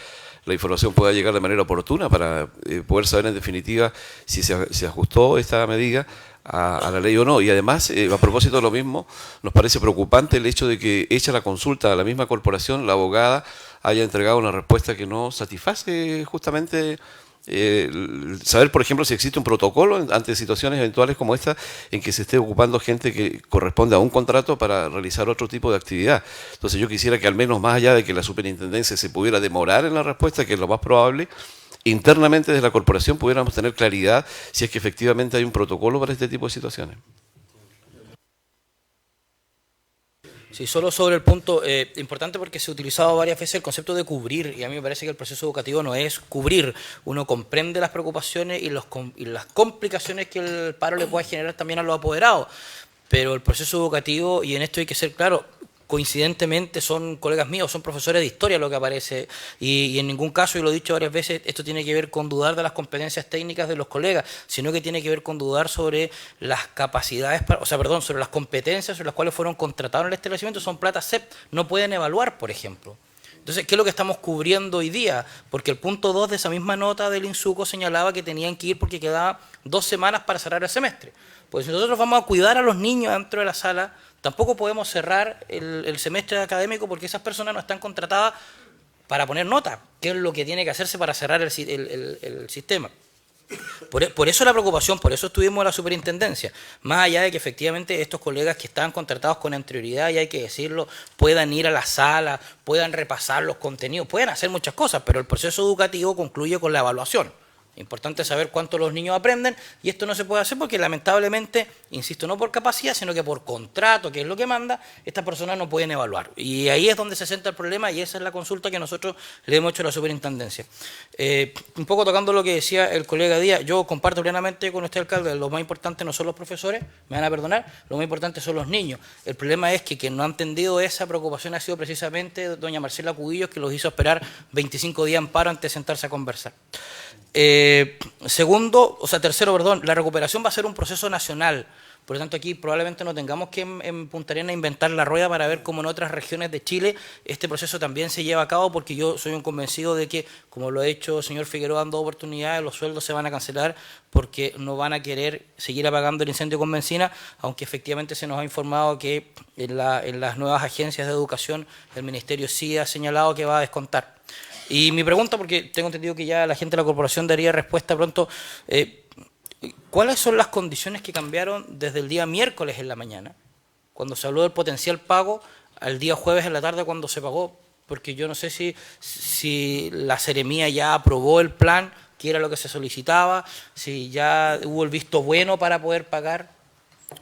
la información pueda llegar de manera oportuna para poder saber en definitiva si se ajustó esta medida a la ley o no. Y además, a propósito de lo mismo, nos parece preocupante el hecho de que, hecha la consulta a la misma corporación, la abogada haya entregado una respuesta que no satisface justamente saber, por ejemplo, si existe un protocolo ante situaciones eventuales como esta en que se esté ocupando gente que corresponde a un contrato para realizar otro tipo de actividad. Entonces yo quisiera que al menos, más allá de que la superintendencia se pudiera demorar en la respuesta, que es lo más probable, internamente desde la corporación pudiéramos tener claridad si es que efectivamente hay un protocolo para este tipo de situaciones. Sí, solo sobre el punto importante, porque se ha utilizado varias veces el concepto de cubrir, y a mí me parece que el proceso educativo no es cubrir. Uno comprende las preocupaciones y las complicaciones que el paro le puede generar también a los apoderados, pero el proceso educativo, y en esto hay que ser claro, coincidentemente son colegas míos, son profesores de historia lo que aparece, y en ningún caso, y lo he dicho varias veces, esto tiene que ver con dudar de las competencias técnicas de los colegas, sino que tiene que ver con dudar sobre las capacidades, sobre las competencias sobre las cuales fueron contratados en el establecimiento. Son plata CEP, no pueden evaluar, por ejemplo. Entonces, ¿qué es lo que estamos cubriendo hoy día? Porque el punto 2 de esa misma nota del INSUCO señalaba que tenían que ir porque quedaban 2 semanas para cerrar el semestre. Pues si nosotros vamos a cuidar a los niños dentro de la sala, tampoco podemos cerrar el semestre académico, porque esas personas no están contratadas para poner nota, que es lo que tiene que hacerse para cerrar el sistema. Por eso la preocupación, por eso estuvimos en la superintendencia, más allá de que efectivamente estos colegas que estaban contratados con anterioridad, y hay que decirlo, puedan ir a la sala, puedan repasar los contenidos, pueden hacer muchas cosas, pero el proceso educativo concluye con la evaluación. Importante saber cuánto los niños aprenden, y esto no se puede hacer porque lamentablemente, insisto, no por capacidad, sino que por contrato, que es lo que manda, estas personas no pueden evaluar. Y ahí es donde se centra el problema, y esa es la consulta que nosotros le hemos hecho a la superintendencia. Un poco tocando lo que decía el colega Díaz, yo comparto plenamente con usted, alcalde, lo más importante no son los profesores, me van a perdonar, lo más importante son los niños. El problema es que quien no ha entendido esa preocupación ha sido precisamente doña Marcela Cubillos, que los hizo esperar 25 días en paro antes de sentarse a conversar. Tercero, la recuperación va a ser un proceso nacional. Por lo tanto, aquí probablemente no tengamos que en Punta Arenas inventar la rueda para ver cómo en otras regiones de Chile este proceso también se lleva a cabo, porque yo soy un convencido de que, como lo ha hecho el señor Figueroa en 2 oportunidades, los sueldos se van a cancelar porque no van a querer seguir apagando el incendio con benzina, aunque efectivamente se nos ha informado que en las nuevas agencias de educación el Ministerio sí ha señalado que va a descontar. Y mi pregunta, porque tengo entendido que ya la gente de la corporación daría respuesta pronto, ¿cuáles son las condiciones que cambiaron desde el día miércoles en la mañana, cuando se habló del potencial pago, al día jueves en la tarde cuando se pagó? Porque yo no sé si la Seremía ya aprobó el plan, que era lo que se solicitaba, si ya hubo el visto bueno para poder pagar,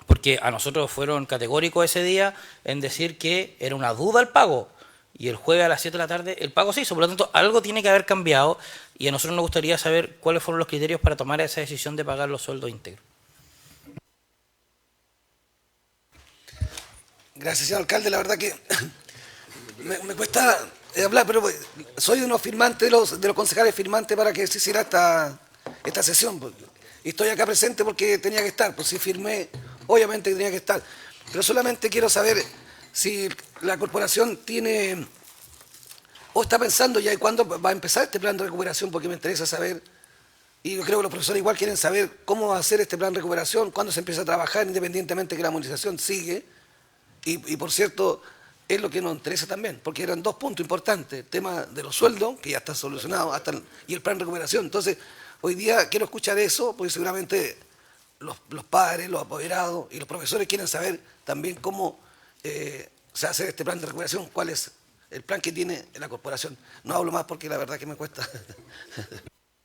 porque a nosotros fueron categóricos ese día en decir que era una duda el pago. Y el jueves a las 7 de la tarde el pago se hizo. Por lo tanto, algo tiene que haber cambiado, y a nosotros nos gustaría saber cuáles fueron los criterios para tomar esa decisión de pagar los sueldos íntegros. Gracias, señor alcalde. La verdad que me cuesta hablar, pero soy uno firmante de los concejales firmantes para que se hiciera esta sesión. Y estoy acá presente porque tenía que estar. Pues si firmé, obviamente tenía que estar. Pero solamente quiero saber si la corporación tiene o está pensando ya cuándo va a empezar este plan de recuperación, porque me interesa saber, y yo creo que los profesores igual quieren saber cómo va a ser este plan de recuperación, cuándo se empieza a trabajar, independientemente que la movilización sigue. Y por cierto, es lo que nos interesa también, porque eran 2 puntos importantes: el tema de los sueldos, que ya está solucionado, y el plan de recuperación. Entonces, hoy día quiero escuchar eso, porque seguramente los padres, los apoderados y los profesores quieren saber también cómo se hace este plan de recuperación, cuál es el plan que tiene la corporación. No hablo más porque la verdad que me cuesta.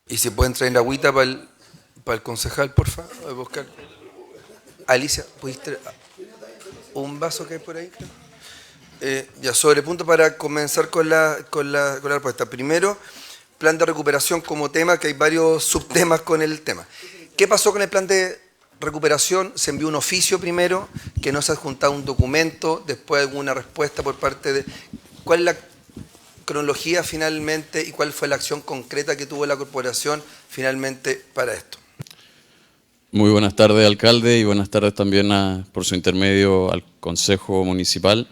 Y si pueden traer agüita para el concejal, por favor, buscar. Alicia, ¿pudiste un vaso que hay por ahí? Ya, sobre punto para comenzar con la respuesta. Primero, plan de recuperación como tema, que hay varios subtemas con el tema. ¿Qué pasó con el plan de recuperación? Se envió un oficio primero, que no se ha adjuntado un documento, después alguna respuesta por parte de... ¿Cuál es cronología finalmente y cuál fue la acción concreta que tuvo la corporación finalmente para esto. Muy buenas tardes, alcalde, y buenas tardes también, por su intermedio, al Consejo Municipal,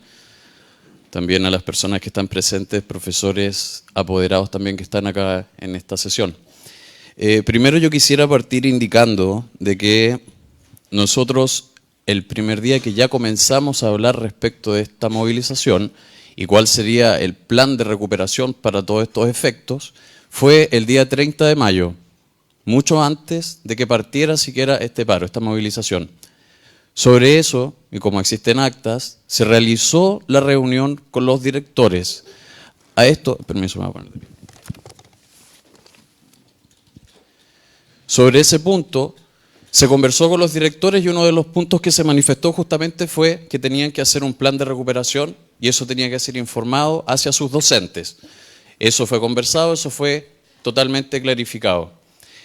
también a las personas que están presentes, profesores, apoderados también que están acá en esta sesión. Primero yo quisiera partir indicando de que nosotros, el primer día que ya comenzamos a hablar respecto de esta movilización y cuál sería el plan de recuperación para todos estos efectos, fue el día 30 de mayo, mucho antes de que partiera siquiera este paro, esta movilización. Sobre eso, y como existen actas, se realizó la reunión con los directores. A esto, permiso, me voy a poner de pie. Sobre ese punto, se conversó con los directores y uno de los puntos que se manifestó justamente fue que tenían que hacer un plan de recuperación y eso tenía que ser informado hacia sus docentes. Eso fue conversado, eso fue totalmente clarificado.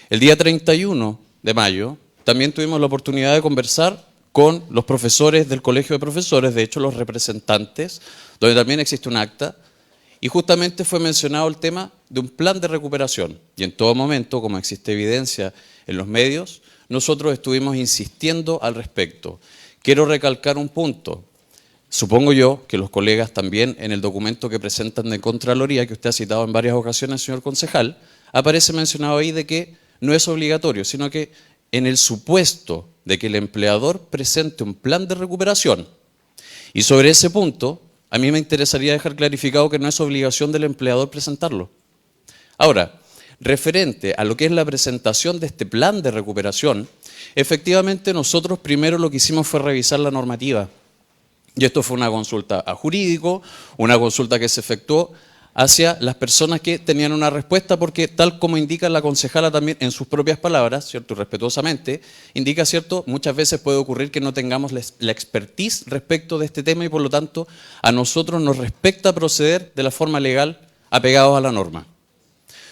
El día 31 de mayo también tuvimos la oportunidad de conversar con los profesores del Colegio de Profesores, de hecho los representantes, donde también existe un acta, y justamente fue mencionado el tema de un plan de recuperación. Y en todo momento, como existe evidencia en los medios, nosotros estuvimos insistiendo al respecto. Quiero recalcar un punto. Supongo yo que los colegas también en el documento que presentan de Contraloría, que usted ha citado en varias ocasiones, señor concejal, aparece mencionado ahí de que no es obligatorio, sino que en el supuesto de que el empleador presente un plan de recuperación. Y sobre ese punto, a mí me interesaría dejar clarificado que no es obligación del empleador presentarlo. Ahora, referente a lo que es la presentación de este plan de recuperación, efectivamente nosotros primero lo que hicimos fue revisar la normativa. Y esto fue una consulta a jurídico, una consulta que se efectuó hacia las personas que tenían una respuesta, porque tal como indica la concejala también en sus propias palabras, ¿cierto? Y respetuosamente, indica, ¿cierto? Muchas veces puede ocurrir que no tengamos la expertise respecto de este tema y por lo tanto a nosotros nos respecta proceder de la forma legal apegados a la norma.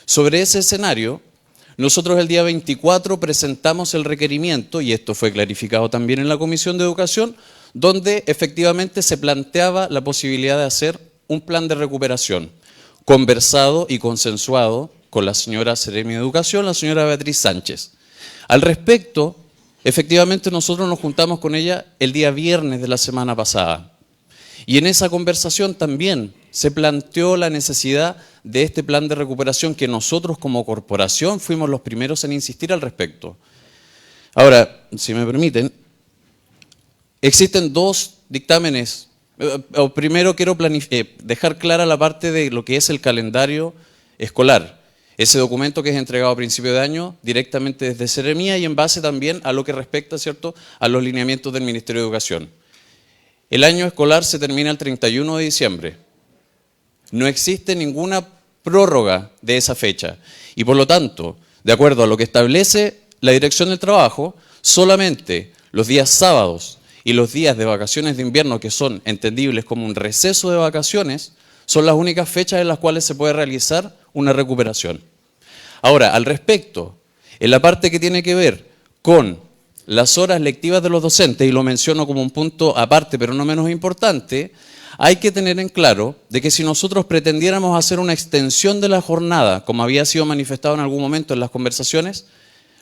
Sobre ese escenario, nosotros el día 24 presentamos el requerimiento, y esto fue clarificado también en la Comisión de Educación, donde efectivamente se planteaba la posibilidad de hacer un plan de recuperación, conversado y consensuado con la señora Seremi de Educación, la señora Beatriz Sánchez. Al respecto, efectivamente nosotros nos juntamos con ella el día viernes de la semana pasada. Y en esa conversación también se planteó la necesidad de este plan de recuperación que nosotros como corporación fuimos los primeros en insistir al respecto. Ahora, si me permiten, existen dos dictámenes. Primero quiero dejar clara la parte de lo que es el calendario escolar. Ese documento que es entregado a principio de año directamente desde Seremía y en base también a lo que respecta, ¿cierto?, a los lineamientos del Ministerio de Educación. El año escolar se termina el 31 de diciembre. No existe ninguna prórroga de esa fecha. Y por lo tanto, de acuerdo a lo que establece la Dirección del Trabajo, solamente los días sábados y los días de vacaciones de invierno, que son entendibles como un receso de vacaciones, son las únicas fechas en las cuales se puede realizar una recuperación. Ahora, al respecto, en la parte que tiene que ver con las horas lectivas de los docentes, y lo menciono como un punto aparte, pero no menos importante, hay que tener en claro de que si nosotros pretendiéramos hacer una extensión de la jornada, como había sido manifestado en algún momento en las conversaciones,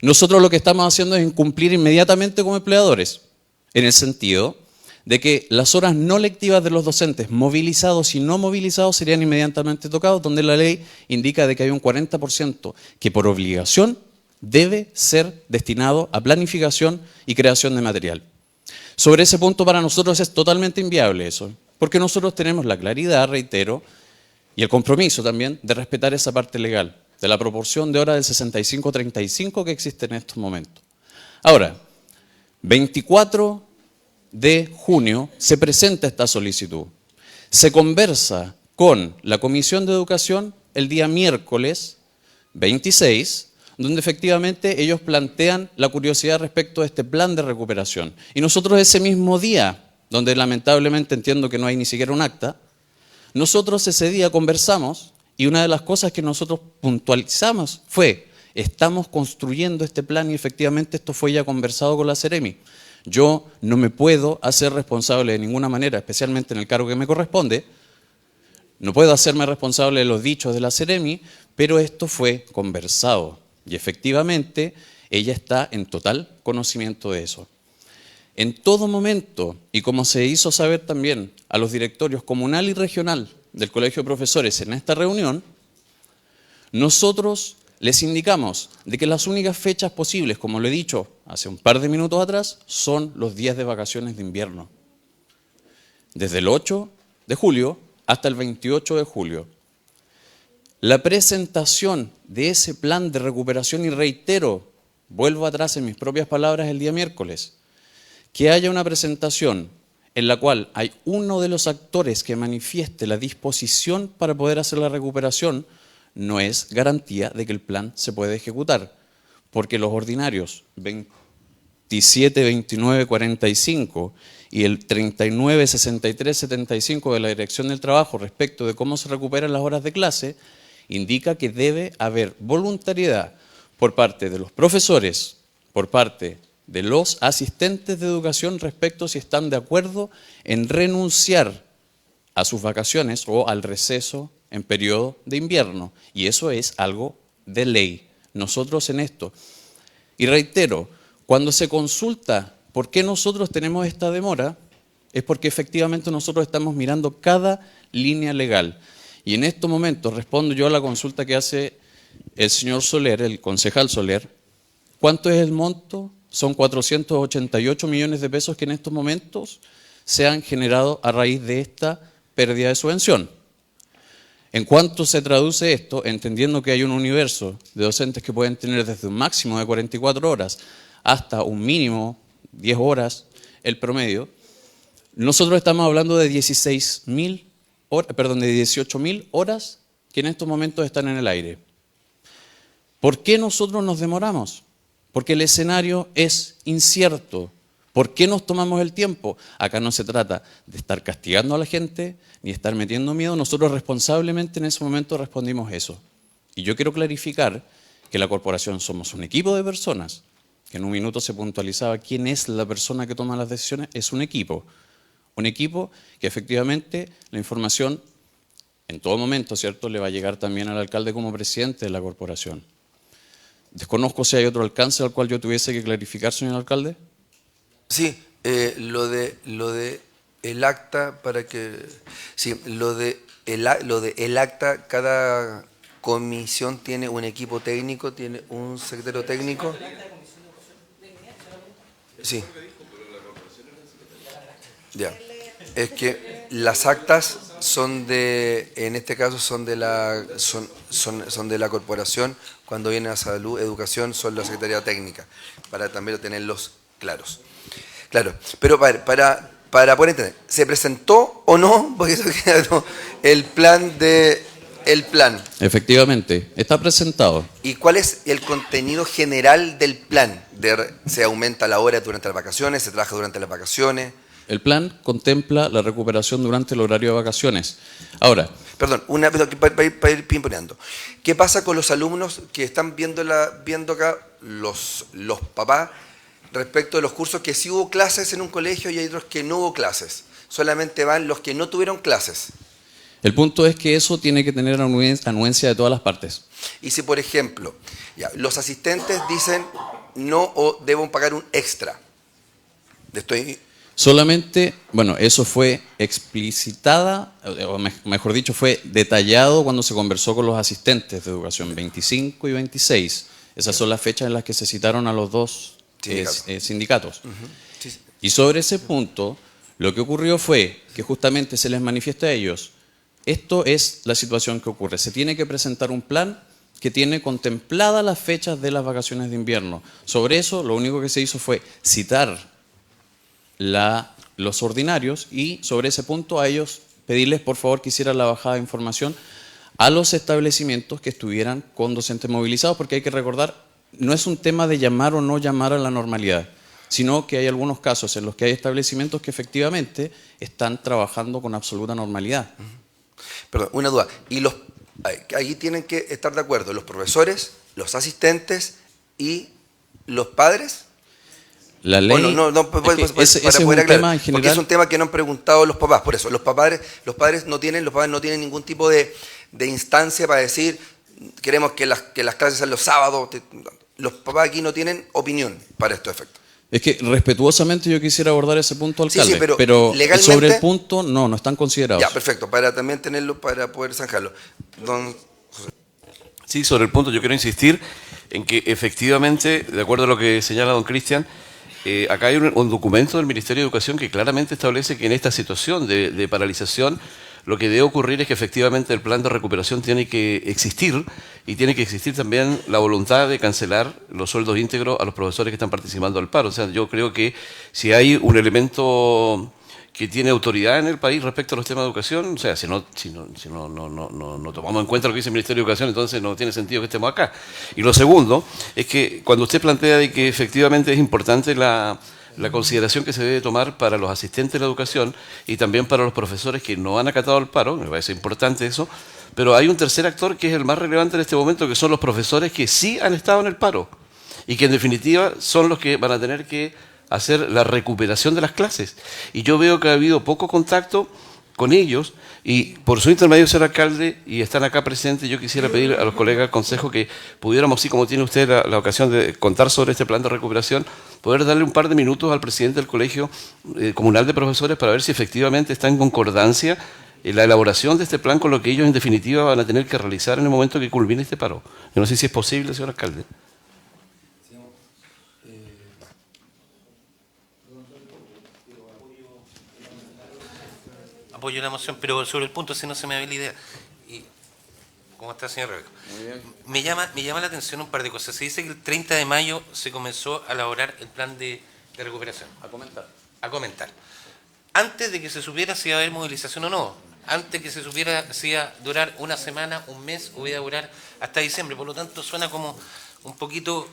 nosotros lo que estamos haciendo es incumplir inmediatamente como empleadores, en el sentido de que las horas no lectivas de los docentes movilizados y no movilizados serían inmediatamente tocados, donde la ley indica de que hay un 40% que por obligación debe ser destinado a planificación y creación de material. Sobre ese punto para nosotros es totalmente inviable eso, porque nosotros tenemos la claridad, reitero, y el compromiso también de respetar esa parte legal, de la proporción de horas del 65-35 que existe en estos momentos. Ahora, 24 de junio se presenta esta solicitud. Se conversa con la Comisión de Educación el día miércoles 26, donde efectivamente ellos plantean la curiosidad respecto a este plan de recuperación. Y nosotros ese mismo día, donde lamentablemente entiendo que no hay ni siquiera un acta, nosotros ese día conversamos y una de las cosas que nosotros puntualizamos fue: estamos construyendo este plan y efectivamente esto fue ya conversado con la Seremi. Yo no me puedo hacer responsable de ninguna manera, especialmente en el cargo que me corresponde, No puedo hacerme responsable de los dichos de la Seremi, pero esto fue conversado y efectivamente ella está en total conocimiento de eso. En todo momento, y como se hizo saber también a los directorios comunal y regional del Colegio de Profesores en esta reunión, nosotros les indicamos de que las únicas fechas posibles, como lo he dicho hace un par de minutos atrás, son los días de vacaciones de invierno. Desde el 8 de julio hasta el 28 de julio. La presentación de ese plan de recuperación, y reitero, vuelvo atrás en mis propias palabras el día miércoles, que haya una presentación en la cual hay uno de los actores que manifieste la disposición para poder hacer la recuperación, no es garantía de que el plan se puede ejecutar, porque los ordinarios 27, 29, 45 y el 39, 63, 75 de la Dirección del Trabajo respecto de cómo se recuperan las horas de clase, indica que debe haber voluntariedad por parte de los profesores, por parte de los asistentes de educación respecto a si están de acuerdo en renunciar a sus vacaciones o al receso en periodo de invierno. Y eso es algo de ley. Nosotros en esto, y reitero, cuando se consulta por qué nosotros tenemos esta demora, es porque efectivamente nosotros estamos mirando cada línea legal. Y en estos momentos respondo yo a la consulta que hace el señor Soler, el concejal Soler. ¿Cuánto es el monto? Son 488 millones de pesos que en estos momentos se han generado a raíz de esta pérdida de subvención. ¿En cuánto se traduce esto? Entendiendo que hay un universo de docentes que pueden tener desde un máximo de 44 horas hasta un mínimo 10 horas el promedio, nosotros estamos hablando de 18.000 horas que en estos momentos están en el aire. ¿Por qué nosotros nos demoramos? Porque el escenario es incierto. ¿Por qué nos tomamos el tiempo? Acá no se trata de estar castigando a la gente ni estar metiendo miedo. Nosotros responsablemente en ese momento respondimos eso. Y yo quiero clarificar que la corporación somos un equipo de personas, que en un minuto se puntualizaba quién es la persona que toma las decisiones. Es un equipo que efectivamente la información en todo momento, ¿cierto?, le va a llegar también al alcalde como presidente de la corporación. Desconozco si hay otro alcance al cual yo tuviese que clarificar, señor alcalde. Sí, lo de el acta, para que... Sí, lo de el acta, cada comisión tiene un equipo técnico, tiene un secretario técnico. Sí. Ya. Es que las actas son de, en este caso son de la corporación, cuando viene a salud, educación, son la Secretaría Técnica, para también tenerlos claros. Claro, pero para poder entender, ¿se presentó o no? Porque eso queda, el plan. Efectivamente, está presentado. ¿Y cuál es el contenido general del plan? ¿Se aumenta la hora durante las vacaciones? ¿Se trabaja durante las vacaciones? El plan contempla la recuperación durante el horario de vacaciones. Ahora... Perdón, para ir pimponeando. ¿Qué pasa con los alumnos que están viendo acá, los papás, respecto de los cursos que sí hubo clases en un colegio y hay otros que no hubo clases? Solamente van los que no tuvieron clases. El punto es que eso tiene que tener anuencia de todas las partes. Y si, por ejemplo, los asistentes dicen no o debo pagar un extra. Solamente, bueno, eso fue explicitada, o mejor dicho, fue detallado cuando se conversó con los asistentes de educación 25 y 26. Esas son las fechas en las que se citaron a los dos sindicatos. Sí. Y sobre ese punto, lo que ocurrió fue que justamente se les manifiesta a ellos, esto es la situación que ocurre. Se tiene que presentar un plan que tiene contempladas las fechas de las vacaciones de invierno. Sobre eso, lo único que se hizo fue citar los ordinarios y sobre ese punto a ellos pedirles por favor que hicieran la bajada de información a los establecimientos que estuvieran con docentes movilizados, porque hay que recordar, no es un tema de llamar o no llamar a la normalidad, sino que hay algunos casos en los que hay establecimientos que efectivamente están trabajando con absoluta normalidad. Perdón, una duda. Y ahí tienen que estar de acuerdo los profesores, los asistentes y los padres. La ley, Bueno, no, es que ese es un poder tema en porque general. es un tema que no han preguntado los papás. Por eso, los padres no tienen ningún tipo de instancia para decir queremos que las clases sean los sábados. Los papás aquí no tienen opinión para estos efectos. Es que respetuosamente yo quisiera abordar ese punto, Sí, alcalde, sí, pero legalmente- sobre el punto no están considerados. Ya, perfecto, para también tenerlo, para poder zanjarlo. Don José. Sí, sobre el punto yo quiero insistir en que efectivamente, de acuerdo a lo que señala don Cristian, acá hay un documento del Ministerio de Educación que claramente establece que en esta situación de paralización lo que debe ocurrir es que efectivamente el plan de recuperación tiene que existir y tiene que existir también la voluntad de cancelar los sueldos íntegros a los profesores que están participando del paro. O sea, yo creo que si hay un elemento que tiene autoridad en el país respecto a los temas de educación, o sea, si no tomamos en cuenta lo que dice el Ministerio de Educación, entonces no tiene sentido que estemos acá. Y lo segundo es que cuando usted plantea de que efectivamente es importante la consideración que se debe tomar para los asistentes de la educación y también para los profesores que no han acatado el paro, me parece importante eso, pero hay un tercer actor que es el más relevante en este momento, que son los profesores que sí han estado en el paro y que en definitiva son los que van a tener que hacer la recuperación de las clases. Y yo veo que ha habido poco contacto con ellos y por su intermedio, señor alcalde, y están acá presentes, yo quisiera pedir a los colegas del Consejo que pudiéramos, así como tiene usted la ocasión de contar sobre este plan de recuperación, poder darle un par de minutos al presidente del Colegio Comunal de Profesores para ver si efectivamente está en concordancia la elaboración de este plan con lo que ellos en definitiva van a tener que realizar en el momento que culmine este paro. Yo no sé si es posible, señor alcalde. Apoyo la moción, pero sobre el punto, si no se me ve la idea. Y, ¿cómo está, señor Rebeco? Me llama la atención un par de cosas. Se dice que el 30 de mayo se comenzó a elaborar el plan de recuperación. A comentar. Antes de que se supiera si iba a haber movilización o no. Antes que se supiera si iba a durar una semana, un mes o iba a durar hasta diciembre. Por lo tanto, suena como un poquito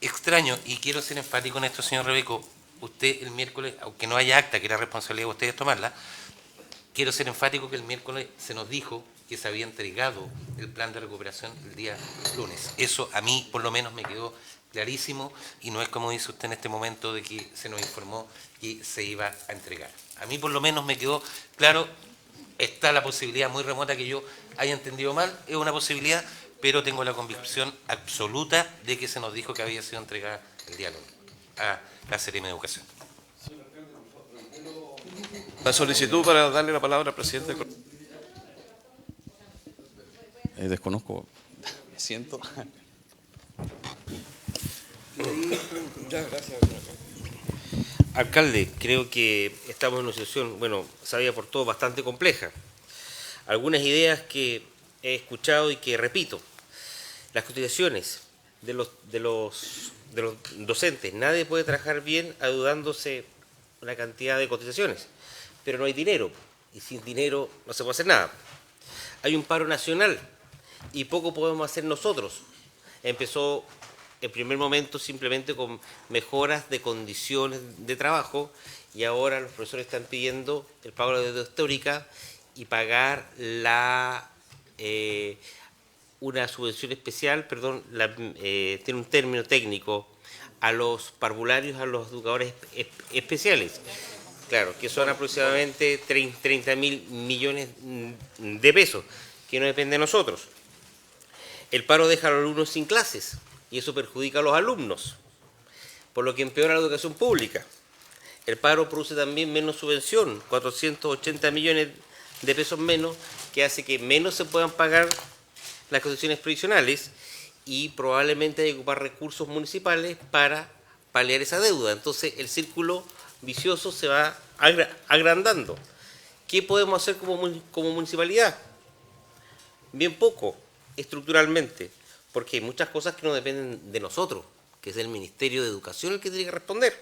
extraño. Y quiero ser enfático en esto, señor Rebeco. Usted el miércoles, aunque no haya acta, que era responsabilidad de ustedes tomarla, quiero ser enfático que el miércoles se nos dijo que se había entregado el plan de recuperación el día lunes. Eso a mí por lo menos me quedó clarísimo y no es como dice usted en este momento de que se nos informó que se iba a entregar. A mí por lo menos me quedó claro, está la posibilidad muy remota que yo haya entendido mal, es una posibilidad, pero tengo la convicción absoluta de que se nos dijo que había sido entregada el día lunes a la Seremi de Educación. La solicitud para darle la palabra al presidente. Desconozco. Me siento. Alcalde, creo que estamos en una situación, bueno, sabía por todo, bastante compleja. Algunas ideas que he escuchado y que repito. Las cotizaciones de los docentes. Nadie puede trabajar bien adeudándose una cantidad de cotizaciones. Pero no hay dinero, y sin dinero no se puede hacer nada. Hay un paro nacional, y poco podemos hacer nosotros. Empezó en primer momento simplemente con mejoras de condiciones de trabajo, y ahora los profesores están pidiendo el pago de la deuda histórica y pagar una subvención especial, tiene un término técnico, a los parvularios, a los educadores especiales. Claro, que son aproximadamente 30.000 millones de pesos, que no depende de nosotros. El paro deja a los alumnos sin clases y eso perjudica a los alumnos, por lo que empeora la educación pública. El paro produce también menos subvención, 480 millones de pesos menos, que hace que menos se puedan pagar las condiciones provisionales y probablemente hay que ocupar recursos municipales para paliar esa deuda. Entonces el círculo vicioso se va agrandando. ¿Qué podemos hacer como municipalidad? Bien poco, estructuralmente, porque hay muchas cosas que no dependen de nosotros, que es el Ministerio de Educación el que tiene que responder.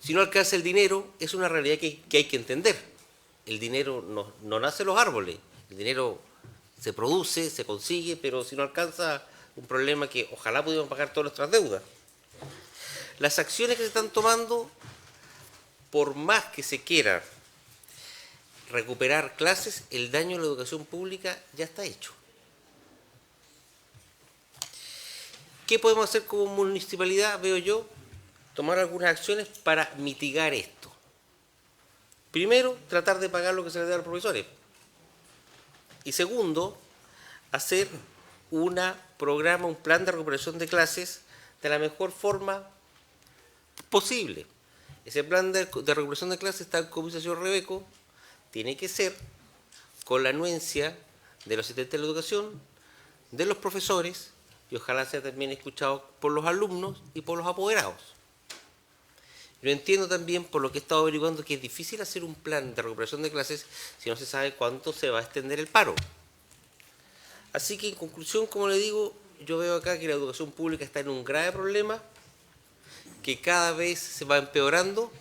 Si no alcanza el dinero, es una realidad que hay que entender. El dinero no nace en los árboles, el dinero se produce, se consigue, pero si no alcanza, un problema que ojalá pudiéramos pagar todas nuestras deudas. Las acciones que se están tomando, por más que se quiera recuperar clases, el daño a la educación pública ya está hecho. ¿Qué podemos hacer como municipalidad? Veo yo, tomar algunas acciones para mitigar esto. Primero, tratar de pagar lo que se les da a los profesores. Y segundo, hacer un plan de recuperación de clases de la mejor forma posible. Ese plan de recuperación de clases, tal como dice el señor Rebeco, tiene que ser con la anuencia de los asistentes de la educación, de los profesores, y ojalá sea también escuchado por los alumnos y por los apoderados. Yo entiendo también, por lo que he estado averiguando, que es difícil hacer un plan de recuperación de clases si no se sabe cuánto se va a extender el paro. Así que, en conclusión, como le digo, yo veo acá que la educación pública está en un grave problema, que cada vez se va empeorando,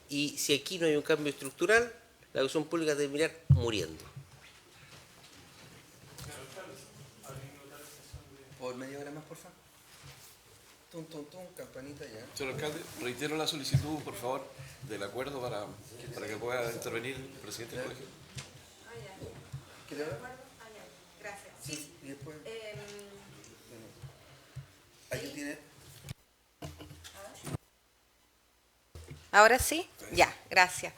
y si aquí no hay un cambio estructural, la educación pública debe terminar muriendo. Por media hora más, por favor. Tum, tum, tum, campanita ya. Señor alcalde, reitero la solicitud, por favor, del acuerdo para que pueda intervenir el presidente del colegio. ¿Quiere hablar? Gracias. Sí, y después. Ahí tiene. ¿Ahora sí? Ya, gracias.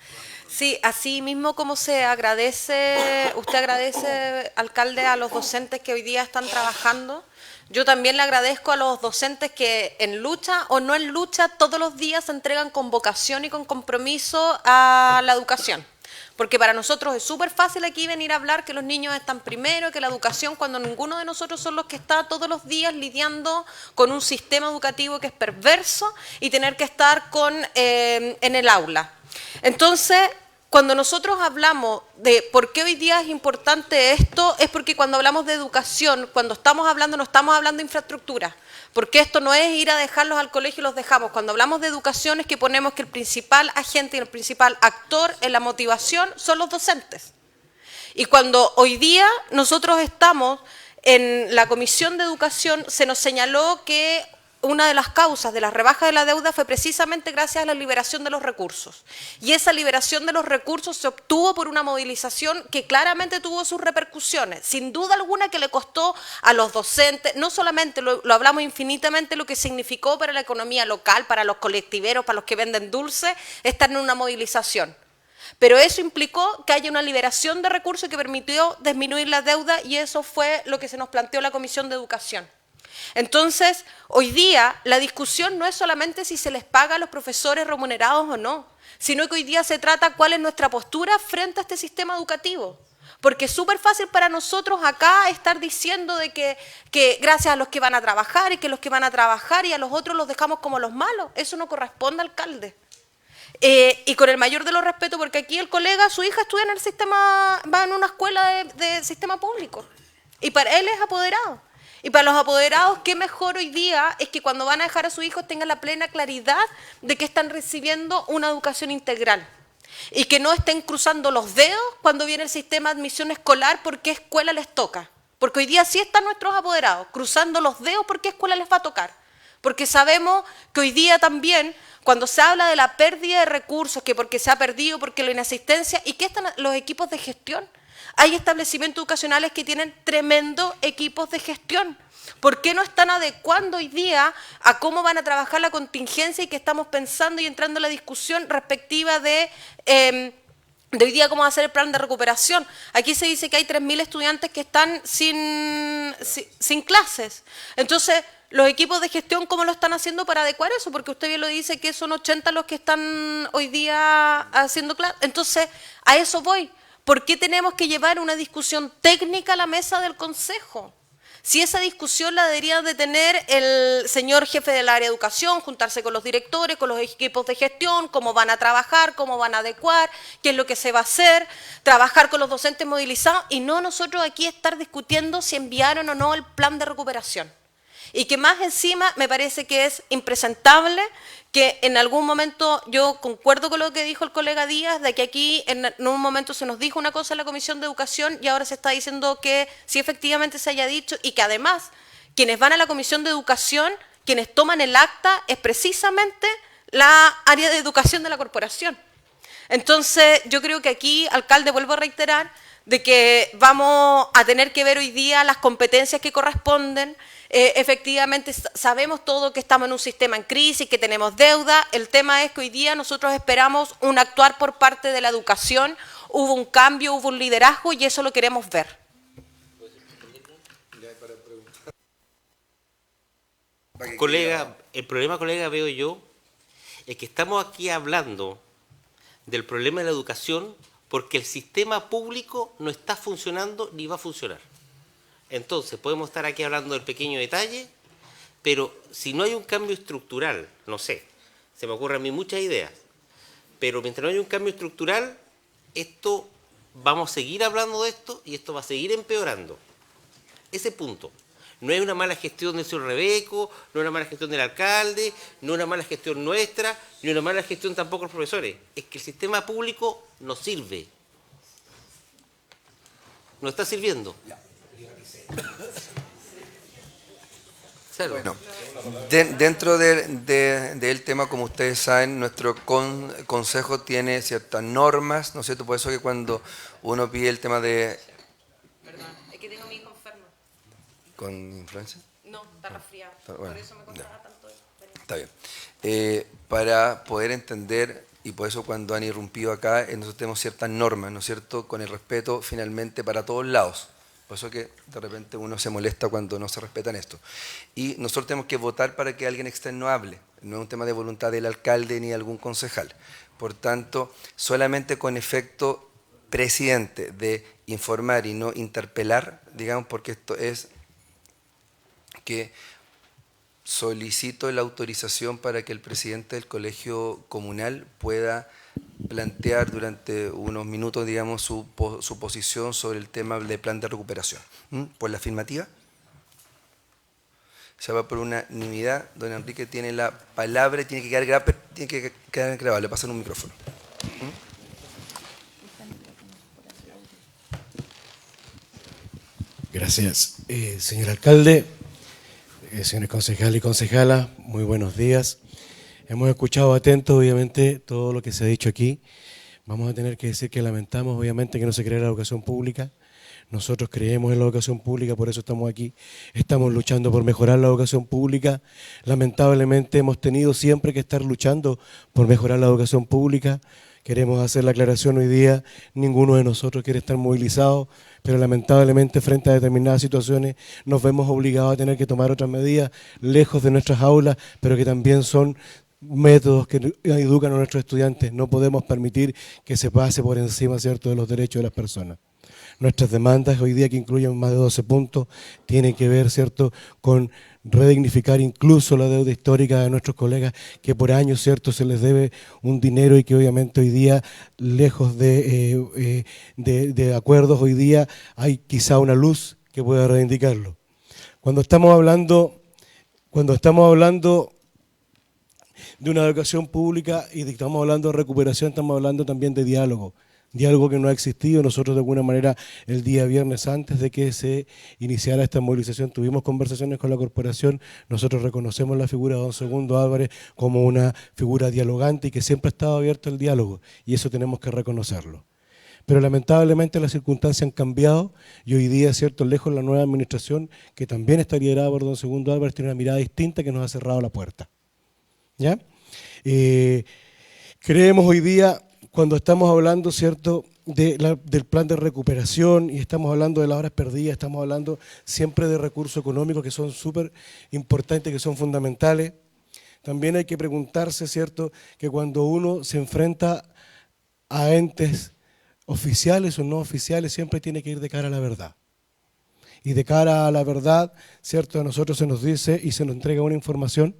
Sí, así mismo como se agradece, usted agradece, alcalde, a los docentes que hoy día están trabajando, yo también le agradezco a los docentes que en lucha o no en lucha todos los días se entregan con vocación y con compromiso a la educación. Porque para nosotros es súper fácil aquí venir a hablar que los niños están primero, que la educación, cuando ninguno de nosotros son los que está todos los días lidiando con un sistema educativo que es perverso y tener que estar en el aula. Entonces, cuando nosotros hablamos de por qué hoy día es importante esto, es porque cuando hablamos de educación, cuando estamos hablando, no estamos hablando de infraestructura. Porque esto no es ir a dejarlos al colegio y los dejamos. Cuando hablamos de educación es que ponemos que el principal agente y el principal actor en la motivación son los docentes. Y cuando hoy día nosotros estamos en la Comisión de Educación, se nos señaló que una de las causas de la rebaja de la deuda fue precisamente gracias a la liberación de los recursos. Y esa liberación de los recursos se obtuvo por una movilización que claramente tuvo sus repercusiones. Sin duda alguna que le costó a los docentes, no solamente, lo hablamos infinitamente, lo que significó para la economía local, para los colectiveros, para los que venden dulces, estar en una movilización. Pero eso implicó que haya una liberación de recursos que permitió disminuir la deuda y eso fue lo que se nos planteó la Comisión de Educación. Entonces, hoy día la discusión no es solamente si se les paga a los profesores remunerados o no, sino que hoy día se trata cuál es nuestra postura frente a este sistema educativo. Porque es súper fácil para nosotros acá estar diciendo de que gracias a los que van a trabajar y que los que van a trabajar y a los otros los dejamos como los malos. Eso no corresponde, alcalde. Y con el mayor de los respetos, porque aquí el colega, su hija estudia en el sistema, va en una escuela de sistema público. Y para él es apoderado. Y para los apoderados, qué mejor hoy día es que cuando van a dejar a sus hijos tengan la plena claridad de que están recibiendo una educación integral. Y que no estén cruzando los dedos cuando viene el sistema de admisión escolar por qué escuela les toca. Porque hoy día sí están nuestros apoderados cruzando los dedos por qué escuela les va a tocar. Porque sabemos que hoy día también, cuando se habla de la pérdida de recursos, que porque se ha perdido, porque la inasistencia, ¿y qué están los equipos de gestión? Hay establecimientos educacionales que tienen tremendos equipos de gestión. ¿Por qué no están adecuando hoy día a cómo van a trabajar la contingencia y que estamos pensando y entrando en la discusión respectiva de hoy día cómo va a ser el plan de recuperación? Aquí se dice que hay 3.000 estudiantes que están sin clases. Entonces, los equipos de gestión, ¿cómo lo están haciendo para adecuar eso? Porque usted bien lo dice que son 80 los que están hoy día haciendo clases. Entonces, a eso voy. ¿Por qué tenemos que llevar una discusión técnica a la mesa del Consejo? Si esa discusión la debería de tener el señor jefe del área de educación, juntarse con los directores, con los equipos de gestión, cómo van a trabajar, cómo van a adecuar, qué es lo que se va a hacer, trabajar con los docentes movilizados y no nosotros aquí estar discutiendo si enviaron o no el plan de recuperación. Y que más encima me parece que es impresentable que en algún momento, yo concuerdo con lo que dijo el colega Díaz, de que aquí en un momento se nos dijo una cosa en la Comisión de Educación y ahora se está diciendo que sí efectivamente se haya dicho y que además quienes van a la Comisión de Educación, quienes toman el acta es precisamente la área de educación de la corporación. Entonces yo creo que aquí, alcalde, vuelvo a reiterar, de que vamos a tener que ver hoy día las competencias que corresponden. Efectivamente sabemos todo que estamos en un sistema en crisis, que tenemos deuda. El tema es que hoy día nosotros esperamos un actuar por parte de la educación. Hubo un cambio, hubo un liderazgo y eso lo queremos ver. Colega, el problema, colega, veo yo, es que estamos aquí hablando del problema de la educación porque el sistema público no está funcionando ni va a funcionar. Entonces, podemos estar aquí hablando del pequeño detalle, pero si no hay un cambio estructural, no sé, se me ocurren a mí muchas ideas, pero mientras no haya un cambio estructural, esto, vamos a seguir hablando de esto y esto va a seguir empeorando. Ese punto. No es una mala gestión del señor Rebeco, no es una mala gestión del alcalde, no es una mala gestión nuestra, ni una mala gestión tampoco de los profesores. Es que el sistema público no sirve. No está sirviendo. Bueno, dentro del tema, como ustedes saben, nuestro consejo tiene ciertas normas, ¿no es cierto? Por eso que cuando uno pide el tema de... Perdón, es que tengo a mi hijo enfermo. ¿Con influenza? No, está resfriado. Bueno, por eso me costaba tanto. Está bien. Para poder entender, y por eso cuando han irrumpido acá, nosotros tenemos ciertas normas, ¿no es cierto?, con el respeto finalmente para todos lados. Por eso que de repente uno se molesta cuando no se respetan esto. Y nosotros tenemos que votar para que alguien externo hable. No es un tema de voluntad del alcalde ni de algún concejal. Por tanto, solamente con efecto presidente de informar y no interpelar, digamos, porque esto es que solicito la autorización para que el presidente del colegio comunal pueda plantear durante unos minutos, digamos, su posición sobre el tema del plan de recuperación. ¿Por la afirmativa? Se va por unanimidad. Don Enrique tiene la palabra y tiene que quedar grabado. Le pasan un micrófono. Gracias. Señor alcalde, señores concejales y concejalas, muy buenos días. Hemos escuchado atentos, obviamente, todo lo que se ha dicho aquí. Vamos a tener que decir que lamentamos, obviamente, que no se cree la educación pública. Nosotros creemos en la educación pública, por eso estamos aquí. Estamos luchando por mejorar la educación pública. Lamentablemente hemos tenido siempre que estar luchando por mejorar la educación pública. Queremos hacer la aclaración hoy día, ninguno de nosotros quiere estar movilizado, pero lamentablemente frente a determinadas situaciones nos vemos obligados a tener que tomar otras medidas lejos de nuestras aulas, pero que también son métodos que educan a nuestros estudiantes. No podemos permitir que se pase por encima, ¿cierto?, de los derechos de las personas. Nuestras demandas hoy día, que incluyen más de 12 puntos, tienen que ver, ¿cierto?, con redignificar incluso la deuda histórica de nuestros colegas, que por años, ¿cierto?, se les debe un dinero y que obviamente hoy día, lejos de acuerdos, hoy día hay quizá una luz que pueda reivindicarlo. Cuando estamos hablando de una educación pública y estamos hablando de recuperación, estamos hablando también de diálogo que no ha existido. Nosotros de alguna manera el día viernes antes de que se iniciara esta movilización tuvimos conversaciones con la corporación. Nosotros reconocemos la figura de don Segundo Álvarez como una figura dialogante y que siempre ha estado abierto al diálogo, y eso tenemos que reconocerlo. Pero lamentablemente las circunstancias han cambiado y hoy día, ¿cierto?, lejos de la nueva administración, que también está liderada por don Segundo Álvarez, tiene una mirada distinta que nos ha cerrado la puerta. ¿Ya? Creemos hoy día, cuando estamos hablando, ¿cierto?, del plan de recuperación y estamos hablando de las horas perdidas, estamos hablando siempre de recursos económicos que son súper importantes, que son fundamentales. También hay que preguntarse, ¿cierto?, que cuando uno se enfrenta a entes oficiales o no oficiales, siempre tiene que ir de cara a la verdad. Y de cara a la verdad, ¿cierto?, a nosotros se nos dice y se nos entrega una información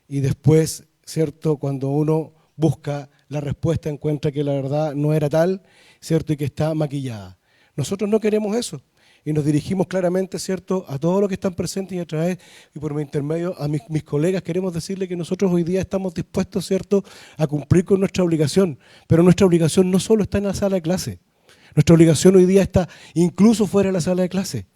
y después, ¿cierto?, cuando uno busca la respuesta encuentra que la verdad no era tal, ¿cierto?, y que está maquillada. Nosotros no queremos eso y nos dirigimos claramente, ¿cierto?, a todos los que están presentes y a través y por mi intermedio a mis colegas queremos decirle que nosotros hoy día estamos dispuestos, ¿cierto?, a cumplir con nuestra obligación, pero nuestra obligación no solo está en la sala de clase, nuestra obligación hoy día está incluso fuera de la sala de clase.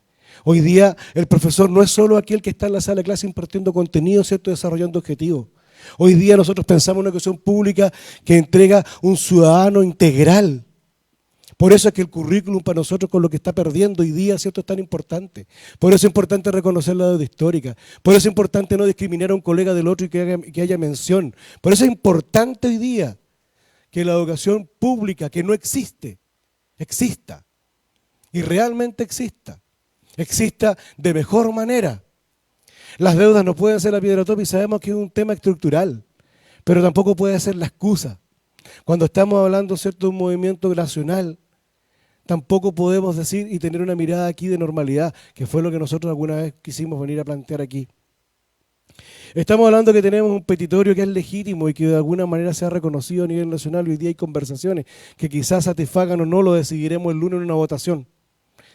Hoy día el profesor no es solo aquel que está en la sala de clase impartiendo contenido, ¿cierto?, desarrollando objetivos. Hoy día nosotros pensamos en una educación pública que entrega un ciudadano integral. Por eso es que el currículum para nosotros con lo que está perdiendo hoy día, ¿cierto?, es tan importante. Por eso es importante reconocer la deuda histórica. Por eso es importante no discriminar a un colega del otro y que haya mención. Por eso es importante hoy día que la educación pública, que no existe, exista. Y realmente exista. Exista de mejor manera. Las deudas no pueden ser la piedra tope y sabemos que es un tema estructural, pero tampoco puede ser la excusa. Cuando estamos hablando, ¿cierto?, de un movimiento nacional, tampoco podemos decir y tener una mirada aquí de normalidad, que fue lo que nosotros alguna vez quisimos venir a plantear aquí. Estamos hablando que tenemos un petitorio que es legítimo y que de alguna manera se ha reconocido a nivel nacional. Hoy día hay conversaciones que quizás satisfagan o no, lo decidiremos el lunes en una votación.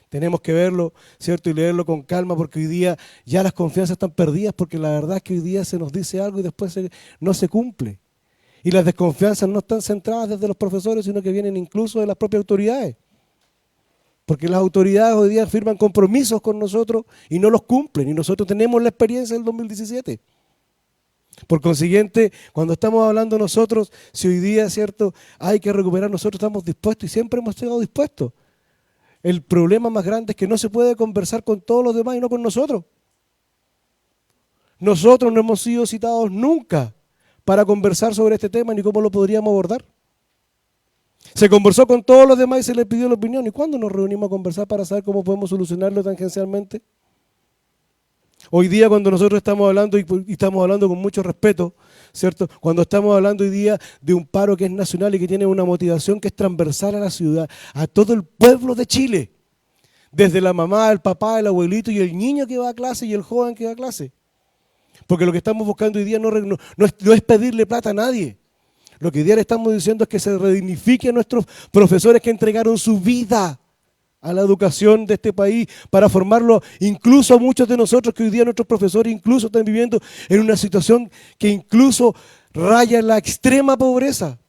Tenemos que verlo, ¿cierto?, y leerlo con calma, porque hoy día ya las confianzas están perdidas, porque la verdad es que hoy día se nos dice algo y después no se cumple. Y las desconfianzas no están centradas desde los profesores, sino que vienen incluso de las propias autoridades. Porque las autoridades hoy día firman compromisos con nosotros y no los cumplen. Y nosotros tenemos la experiencia del 2017. Por consiguiente, cuando estamos hablando nosotros, si hoy día, ¿cierto?, hay que recuperar, nosotros estamos dispuestos y siempre hemos estado dispuestos. El problema más grande es que no se puede conversar con todos los demás y no con nosotros. Nosotros no hemos sido citados nunca para conversar sobre este tema ni cómo lo podríamos abordar. Se conversó con todos los demás y se les pidió la opinión. ¿Y cuándo nos reunimos a conversar para saber cómo podemos solucionarlo tangencialmente? Hoy día, cuando nosotros estamos hablando, y estamos hablando con mucho respeto, ¿cierto?, cuando estamos hablando hoy día de un paro que es nacional y que tiene una motivación que es transversal a la ciudad, a todo el pueblo de Chile, desde la mamá, el papá, el abuelito y el niño que va a clase y el joven que va a clase. Porque lo que estamos buscando hoy día no es pedirle plata a nadie. Lo que hoy día le estamos diciendo es que se redignifique a nuestros profesores que entregaron su vida a la educación de este país para formarlo, incluso a muchos de nosotros que hoy día nuestros profesores incluso están viviendo en una situación que incluso raya en la extrema pobreza.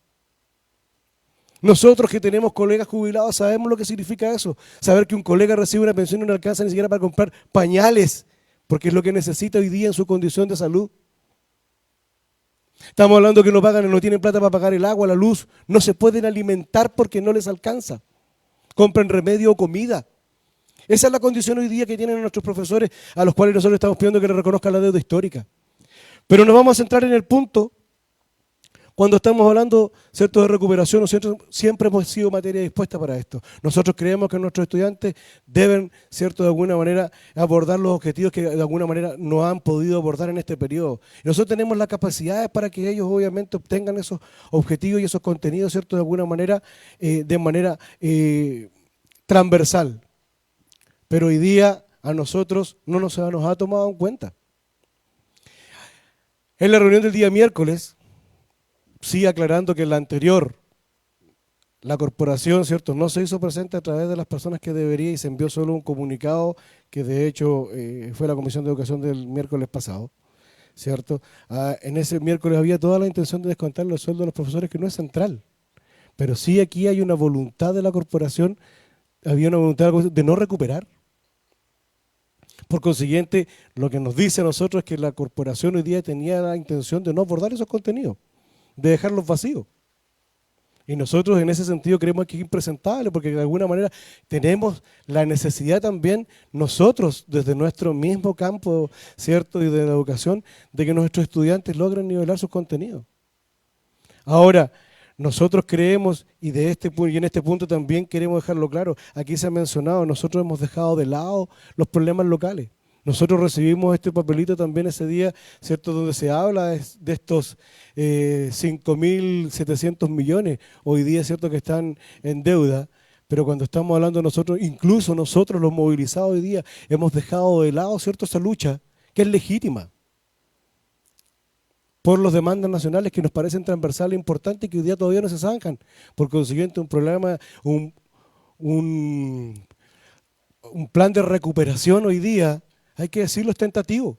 Nosotros que tenemos colegas jubilados sabemos lo que significa eso. Saber que un colega recibe una pensión y no le alcanza ni siquiera para comprar pañales, porque es lo que necesita hoy día en su condición de salud. Estamos hablando que no tienen plata para pagar el agua, la luz, no se pueden alimentar porque no les alcanza. Compran remedio o comida. Esa es la condición hoy día que tienen nuestros profesores, a los cuales nosotros estamos pidiendo que les reconozcan la deuda histórica. Pero nos vamos a centrar en el punto, cuando estamos hablando, ¿cierto?, de recuperación, nosotros siempre hemos sido materia dispuesta para esto. Nosotros creemos que nuestros estudiantes deben, ¿cierto?, de alguna manera abordar los objetivos que de alguna manera no han podido abordar en este periodo. Nosotros tenemos las capacidades para que ellos obviamente obtengan esos objetivos y esos contenidos, ¿cierto?, de alguna manera, transversal. Pero hoy día a nosotros no nos ha tomado en cuenta. En la reunión del día miércoles, sí aclarando que en la anterior, la corporación, ¿cierto?, no se hizo presente a través de las personas que debería y se envió solo un comunicado que de hecho fue la Comisión de Educación del miércoles pasado, ¿cierto? En ese miércoles había toda la intención de descontar los sueldos de los profesores, que no es central, pero sí aquí hay una voluntad de la corporación, había una voluntad de no recuperar. Por consiguiente, lo que nos dice a nosotros es que la corporación hoy día tenía la intención de no abordar esos contenidos, de dejarlos vacíos. Y nosotros en ese sentido creemos que es impresentable, porque de alguna manera tenemos la necesidad también nosotros, desde nuestro mismo campo, ¿cierto?, y de la educación, de que nuestros estudiantes logren nivelar sus contenidos. Ahora, nosotros creemos, y en este punto también queremos dejarlo claro, aquí se ha mencionado, nosotros hemos dejado de lado los problemas locales. Nosotros recibimos este papelito también ese día, ¿cierto?, donde se habla de estos 5.700 millones hoy día, ¿cierto?, que están en deuda, pero cuando estamos hablando nosotros, incluso nosotros los movilizados hoy día, hemos dejado de lado, ¿cierto?, esa lucha que es legítima por las demandas nacionales que nos parecen transversales e importantes y que hoy día todavía no se zanjan. Por consiguiente, un plan de recuperación hoy día, hay que decirlo, es tentativo.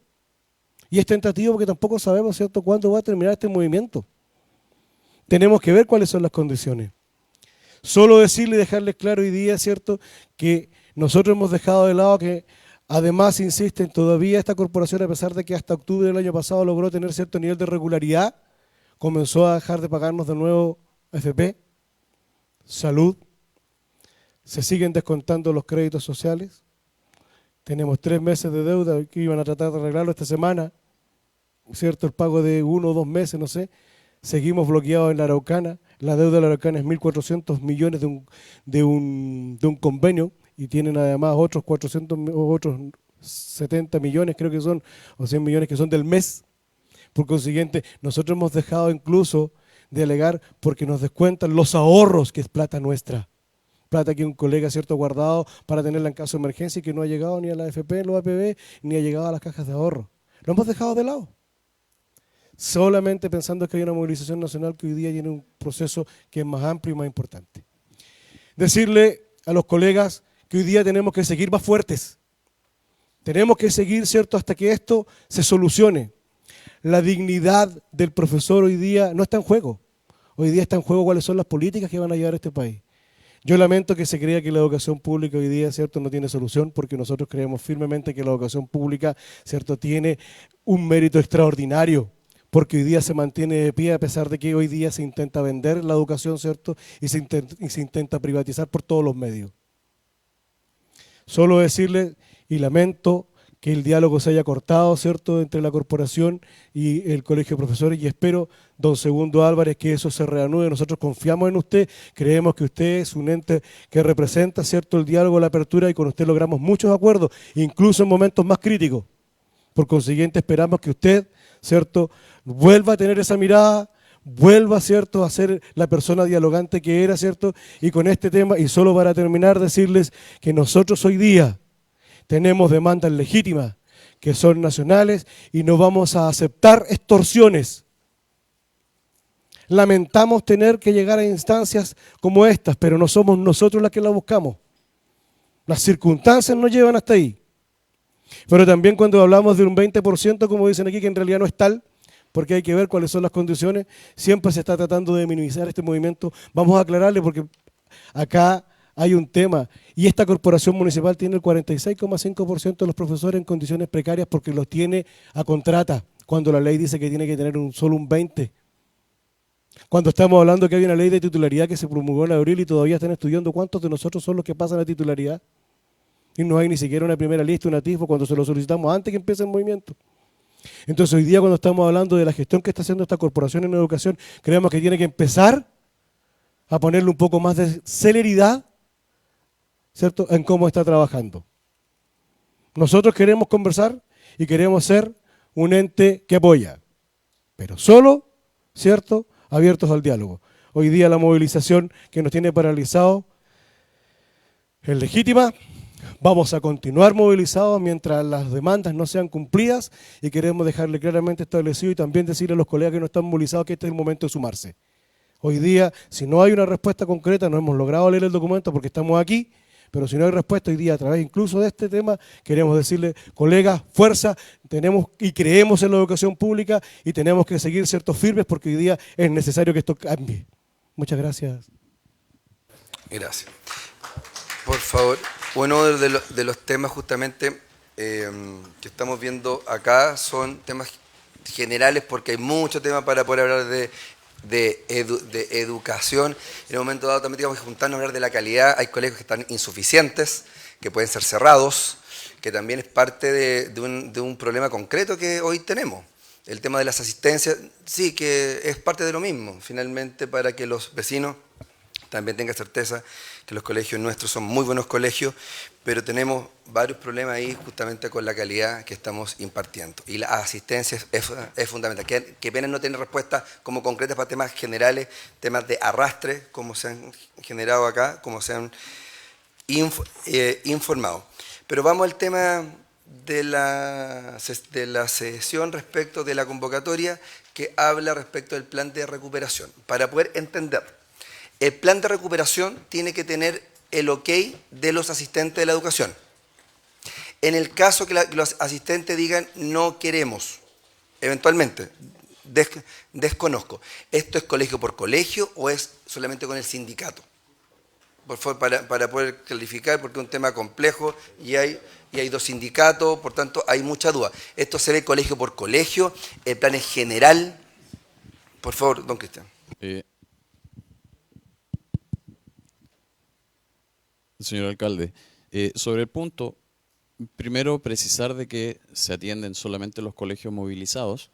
Y es tentativo porque tampoco sabemos, ¿cierto?, cuándo va a terminar este movimiento. Tenemos que ver cuáles son las condiciones. Solo decirle y dejarles claro hoy día, ¿cierto?, que nosotros hemos dejado de lado que, además, insisten, todavía esta corporación, a pesar de que hasta octubre del año pasado logró tener cierto nivel de regularidad, comenzó a dejar de pagarnos de nuevo AFP, salud, se siguen descontando los créditos sociales. Tenemos 3 meses de deuda que iban a tratar de arreglarlo esta semana, ¿cierto? El pago de 1 o 2 meses, no sé. Seguimos bloqueados en la Araucana. La deuda de la Araucana es 1.400 millones de un convenio y tienen además otros 400 o otros 70 millones, creo que son, o 100 millones que son del mes. Por consiguiente, nosotros hemos dejado incluso de alegar porque nos descuentan los ahorros, que es plata nuestra. Plata que un colega, ¿cierto?, guardado para tenerla en caso de emergencia y que no ha llegado ni a la AFP, los APB, ni ha llegado a las cajas de ahorro. Lo hemos dejado de lado. Solamente pensando que hay una movilización nacional que hoy día tiene un proceso que es más amplio y más importante. Decirle a los colegas que hoy día tenemos que seguir más fuertes. Tenemos que seguir, ¿cierto?, hasta que esto se solucione. La dignidad del profesor hoy día no está en juego. Hoy día está en juego cuáles son las políticas que van a llevar a este país. Yo lamento que se crea que la educación pública hoy día, ¿cierto?, no tiene solución, porque nosotros creemos firmemente que la educación pública, ¿cierto?, tiene un mérito extraordinario, porque hoy día se mantiene de pie a pesar de que hoy día se intenta vender la educación, ¿cierto?, y se intenta privatizar por todos los medios. Solo decirle, y lamento que el diálogo se haya cortado, ¿cierto?, entre la corporación y el colegio de profesores, y espero, don Segundo Álvarez, que eso se reanude. Nosotros confiamos en usted, creemos que usted es un ente que representa, ¿cierto?, el diálogo, la apertura, y con usted logramos muchos acuerdos, incluso en momentos más críticos. Por consiguiente, esperamos que usted, ¿cierto?, vuelva a tener esa mirada, vuelva, ¿cierto?, a ser la persona dialogante que era, ¿cierto?, y con este tema, y solo para terminar, decirles que nosotros hoy día tenemos demandas legítimas que son nacionales y no vamos a aceptar extorsiones. Lamentamos tener que llegar a instancias como estas, pero no somos nosotros las que las buscamos. Las circunstancias nos llevan hasta ahí. Pero también cuando hablamos de un 20%, como dicen aquí, que en realidad no es tal, porque hay que ver cuáles son las condiciones, siempre se está tratando de minimizar este movimiento. Vamos a aclararle porque acá hay un tema, y esta corporación municipal tiene el 46,5% de los profesores en condiciones precarias porque los tiene a contrata, cuando la ley dice que tiene que tener solo un 20%. Cuando estamos hablando que hay una ley de titularidad que se promulgó en abril y todavía están estudiando cuántos de nosotros son los que pasan a titularidad, y no hay ni siquiera una primera lista, un atisbo, cuando se lo solicitamos antes que empiece el movimiento. Entonces hoy día cuando estamos hablando de la gestión que está haciendo esta corporación en educación, creemos que tiene que empezar a ponerle un poco más de celeridad, ¿cierto?, en cómo está trabajando. Nosotros queremos conversar y queremos ser un ente que apoya, pero solo, ¿cierto?, abiertos al diálogo. Hoy día la movilización que nos tiene paralizados es legítima. Vamos a continuar movilizados mientras las demandas no sean cumplidas y queremos dejarle claramente establecido y también decirle a los colegas que no están movilizados que este es el momento de sumarse. Hoy día, si no hay una respuesta concreta, no hemos logrado leer el documento porque estamos aquí, pero si no hay respuesta hoy día a través incluso de este tema, queremos decirle, colegas, fuerza, tenemos y creemos en la educación pública y tenemos que seguir ciertos firmes porque hoy día es necesario que esto cambie. Muchas gracias. Gracias. Por favor, uno de los temas justamente que estamos viendo acá son temas generales porque hay mucho tema para poder hablar de educación. En un momento dado también tenemos que juntarnos a hablar de la calidad. Hay colegios que están insuficientes, que pueden ser cerrados, que también es parte de un problema concreto que hoy tenemos. El tema de las asistencias, sí, que es parte de lo mismo, finalmente, para que los vecinos también tengan certeza que los colegios nuestros son muy buenos colegios, pero tenemos varios problemas ahí justamente con la calidad que estamos impartiendo. Y la asistencia es fundamental. Que pena no tener respuestas como concretas para temas generales, temas de arrastre, como se han generado acá, como se han informado. Pero vamos al tema de la sesión respecto de la convocatoria que habla respecto del plan de recuperación. Para poder entender, el plan de recuperación tiene que tener el ok de los asistentes de la educación. En el caso que los asistentes digan no queremos, eventualmente, desconozco, ¿esto es colegio por colegio o es solamente con el sindicato? Por favor, para poder clarificar, porque es un tema complejo y hay 2 sindicatos, por tanto hay mucha duda. ¿Esto se ve colegio por colegio? ¿El plan es general? Por favor, don Cristian. señor alcalde. Sobre el punto, primero precisar de que se atienden solamente los colegios movilizados.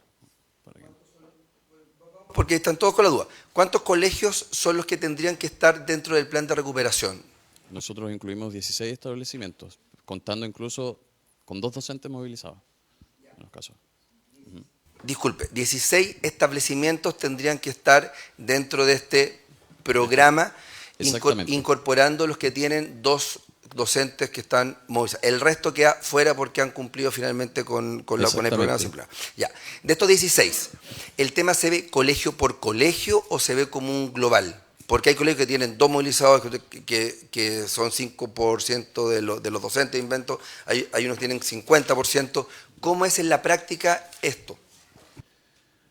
Porque están todos con la duda. ¿Cuántos colegios son los que tendrían que estar dentro del plan de recuperación? Nosotros incluimos 16 establecimientos, contando incluso con 2 docentes movilizados, en los casos. Disculpe, 16 establecimientos tendrían que estar dentro de este programa, Exactamente. incorporando los que tienen 2 docentes que están movilizados. El resto queda fuera porque han cumplido finalmente con el programa simple. Ya. De estos 16, ¿el tema se ve colegio por colegio o se ve como un global? Porque hay colegios que tienen 2 movilizados, que son 5% de los docentes, invento, hay unos que tienen 50%. ¿Cómo es en la práctica esto?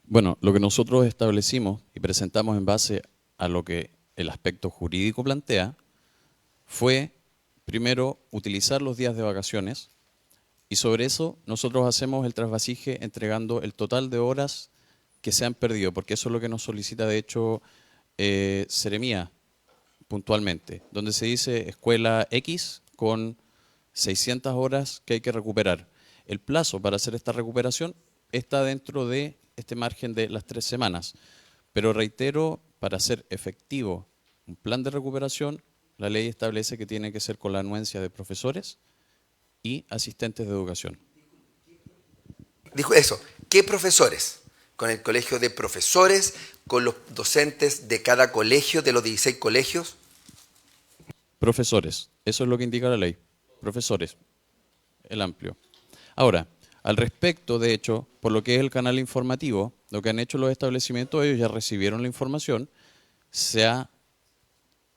Bueno, lo que nosotros establecimos y presentamos en base a lo que el aspecto jurídico plantea fue, primero, utilizar los días de vacaciones y sobre eso nosotros hacemos el trasvasije entregando el total de horas que se han perdido, porque eso es lo que nos solicita, de hecho, Seremía puntualmente, donde se dice escuela X con 600 horas que hay que recuperar. El plazo para hacer esta recuperación está dentro de este margen de las 3 semanas. Pero reitero, para hacer efectivo un plan de recuperación, la ley establece que tiene que ser con la anuencia de profesores y asistentes de educación. Dijo eso, ¿qué profesores? ¿Con el colegio de profesores? ¿Con los docentes de cada colegio, de los 16 colegios? Profesores, eso es lo que indica la ley. Profesores, el amplio. Ahora, al respecto, de hecho, por lo que es el canal informativo, lo que han hecho los establecimientos, ellos ya recibieron la información, se ha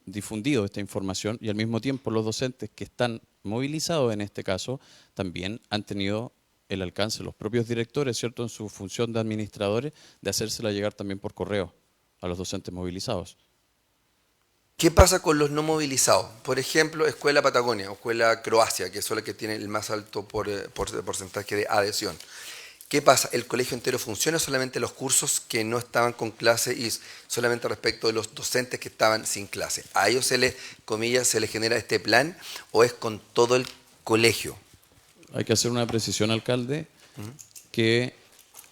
difundido esta información y al mismo tiempo los docentes que están movilizados en este caso también han tenido el alcance, los propios directores, ¿cierto?, en su función de administradores, de hacérsela llegar también por correo a los docentes movilizados. ¿Qué pasa con los no movilizados? Por ejemplo, Escuela Patagonia o Escuela Croacia, que son las que tienen el más alto porcentaje de adhesión. ¿Qué pasa? ¿El colegio entero funciona solamente los cursos que no estaban con clase y solamente respecto de los docentes que estaban sin clase? ¿A ellos se les, comillas, se les genera este plan o es con todo el colegio? Hay que hacer una precisión, alcalde, que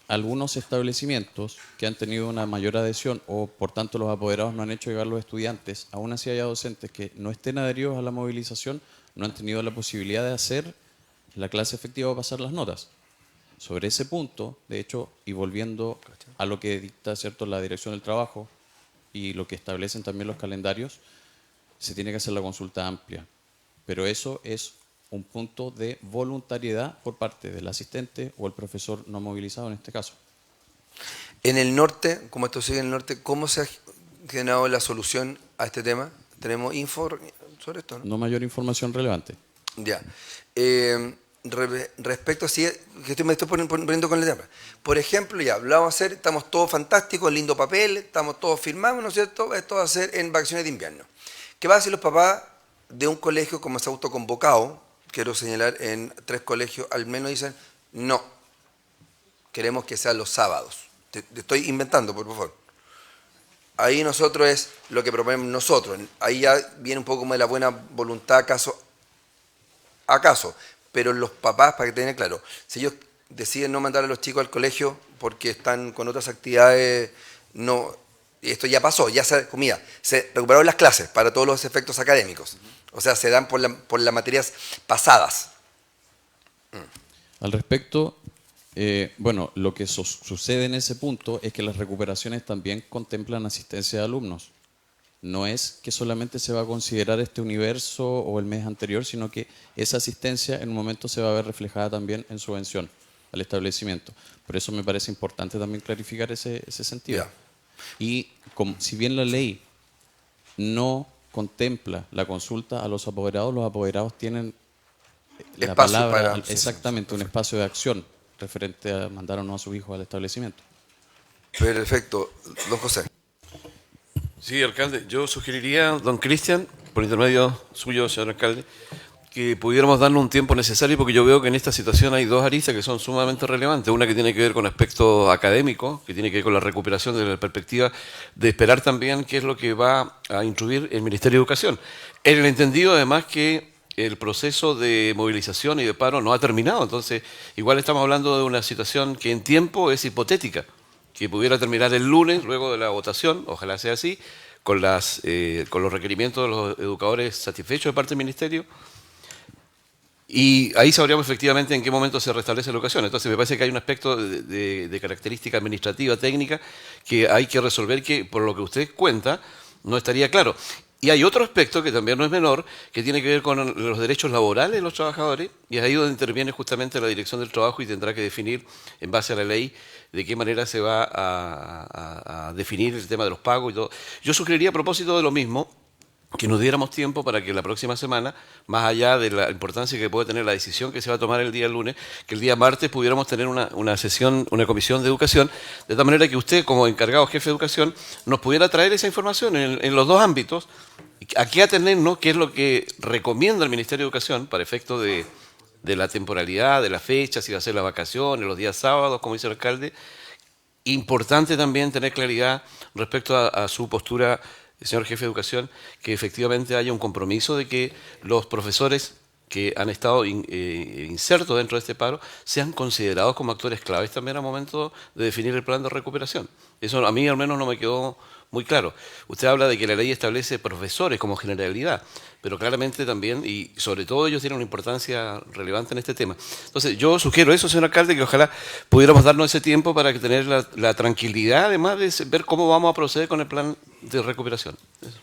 algunos establecimientos que han tenido una mayor adhesión o por tanto los apoderados no han hecho llegar los estudiantes, aún así haya docentes que no estén adheridos a la movilización, no han tenido la posibilidad de hacer la clase efectiva o pasar las notas. Sobre ese punto, de hecho, y volviendo a lo que dicta, ¿cierto?, la Dirección del Trabajo y lo que establecen también los calendarios, se tiene que hacer la consulta amplia. Pero eso es un punto de voluntariedad por parte del asistente o el profesor no movilizado en este caso. En el norte, como esto sigue en el norte, ¿cómo se ha generado la solución a este tema? ¿Tenemos info sobre esto? No mayor información relevante. Ya. Respecto, sí, que me estoy poniendo con el tema. Por ejemplo, ya, lo vamos a hacer, estamos todos fantásticos, lindo papel, estamos todos firmados, ¿no es cierto? Esto va a ser en vacaciones de invierno. ¿Qué va a hacer los papás de un colegio como es autoconvocado? Quiero señalar, en 3 colegios al menos dicen, no, queremos que sean los sábados. Te estoy inventando, por favor. Ahí nosotros es lo que proponemos nosotros. Ahí ya viene un poco como de la buena voluntad caso a caso. Pero los papás, para que tengan claro, si ellos deciden no mandar a los chicos al colegio porque están con otras actividades, no, esto ya pasó, ya se recuperaron las clases para todos los efectos académicos. O sea, se dan por las materias pasadas. Al respecto, bueno, lo que sucede en ese punto es que las recuperaciones también contemplan asistencia de alumnos. No es que solamente se va a considerar este universo o el mes anterior, sino que esa asistencia en un momento se va a ver reflejada también en subvención al establecimiento. Por eso me parece importante también clarificar ese sentido. Ya. Y si bien la ley no contempla la consulta a los apoderados tienen la Espacio palabra, para- exactamente, un espacio de acción referente a mandar o no a sus hijos al establecimiento. Perfecto. Don José. Sí, alcalde, yo sugeriría, don Cristian, por intermedio suyo, señor alcalde, que pudiéramos darnos un tiempo necesario, porque yo veo que en esta situación hay dos aristas que son sumamente relevantes. Una que tiene que ver con aspectos académicos, que tiene que ver con la recuperación de la perspectiva de esperar también qué es lo que va a instruir el Ministerio de Educación. En el entendido, además, que el proceso de movilización y de paro no ha terminado. Entonces, igual estamos hablando de una situación que en tiempo es hipotética, que pudiera terminar el lunes, luego de la votación, ojalá sea así, con los requerimientos de los educadores satisfechos de parte del Ministerio. Y ahí sabríamos efectivamente en qué momento se restablece la educación. Entonces me parece que hay un aspecto de característica administrativa, técnica, que hay que resolver, que por lo que usted cuenta no estaría claro. Y hay otro aspecto que también no es menor, que tiene que ver con los derechos laborales de los trabajadores, y es ahí donde interviene justamente la Dirección del Trabajo y tendrá que definir, en base a la ley, de qué manera se va a definir el tema de los pagos y todo. Yo sugeriría a propósito de lo mismo, que nos diéramos tiempo para que la próxima semana, más allá de la importancia que puede tener la decisión que se va a tomar el día lunes, que el día martes pudiéramos tener una sesión, una comisión de educación, de tal manera que usted, como encargado jefe de educación, nos pudiera traer esa información en los dos ámbitos, a qué atenernos, qué es lo que recomienda el Ministerio de Educación para efecto de la temporalidad, de la fecha, si va a ser las vacaciones, los días sábados, como dice el alcalde. Importante también tener claridad respecto a su postura, señor jefe de educación, que efectivamente haya un compromiso de que los profesores que han estado insertos dentro de este paro sean considerados como actores claves también al momento de definir el plan de recuperación. Eso a mí al menos no me quedó muy claro. Usted habla de que la ley establece profesores como generalidad, pero claramente también, y sobre todo ellos tienen una importancia relevante en este tema. Entonces yo sugiero eso, señor alcalde, que ojalá pudiéramos darnos ese tiempo para tener la tranquilidad, además de ver cómo vamos a proceder con el plan de recuperación. Eso.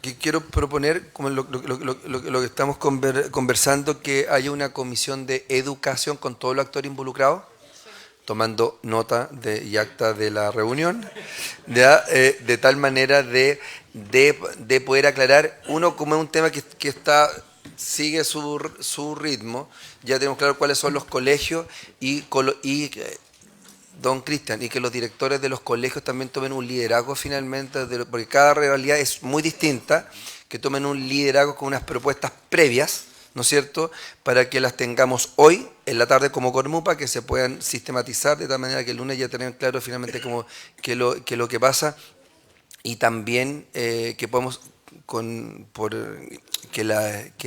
Que quiero proponer, como lo que estamos conversando, que haya una comisión de educación con todos los actores involucrados, tomando nota y acta de la reunión, ¿ya? De tal manera de poder aclarar, uno, como es un tema que sigue su ritmo, ya tenemos claro cuáles son los colegios y don Cristian, y que los directores de los colegios también tomen un liderazgo finalmente, porque cada realidad es muy distinta, que tomen un liderazgo con unas propuestas previas, ¿no es cierto?, para que las tengamos hoy, en la tarde como Cormupa, que se puedan sistematizar de tal manera que el lunes ya tengan claro finalmente qué es lo que pasa, y también que podamos, que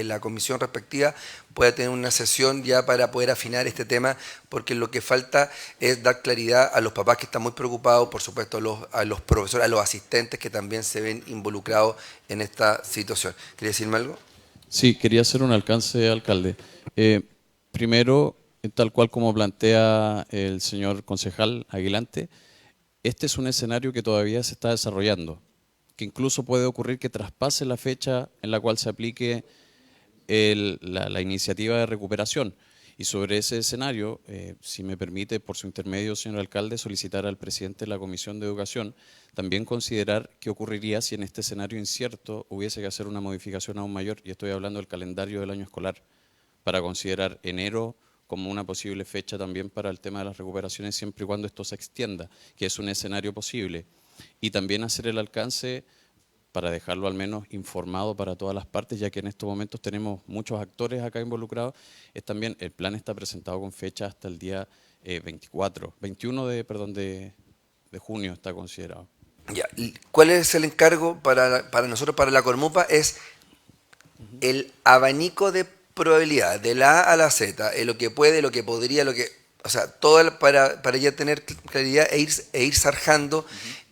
la comisión respectiva pueda tener una sesión ya para poder afinar este tema, porque lo que falta es dar claridad a los papás que están muy preocupados, por supuesto a los profesores, a los asistentes que también se ven involucrados en esta situación. ¿Quería decirme algo? Sí, quería hacer un alcance, alcalde. Primero, tal cual como plantea el señor concejal Aguilante, este es un escenario que todavía se está desarrollando, que incluso puede ocurrir que traspase la fecha en la cual se aplique la iniciativa de recuperación. Y sobre ese escenario, si me permite, por su intermedio, señor alcalde, solicitar al presidente de la Comisión de Educación también considerar qué ocurriría si en este escenario incierto hubiese que hacer una modificación aún mayor, y estoy hablando del calendario del año escolar, para considerar enero como una posible fecha también para el tema de las recuperaciones, siempre y cuando esto se extienda, que es un escenario posible. Y también hacer el alcance para dejarlo al menos informado para todas las partes, ya que en estos momentos tenemos muchos actores acá involucrados. Es también, el plan está presentado con fecha hasta el día 21 de junio está considerado. Ya. ¿Cuál es el encargo para nosotros, para la Cormupa? Es el abanico de probabilidad, de la A a la Z, lo que puede, lo que podría, o sea, todo para ya tener claridad e ir zanjando.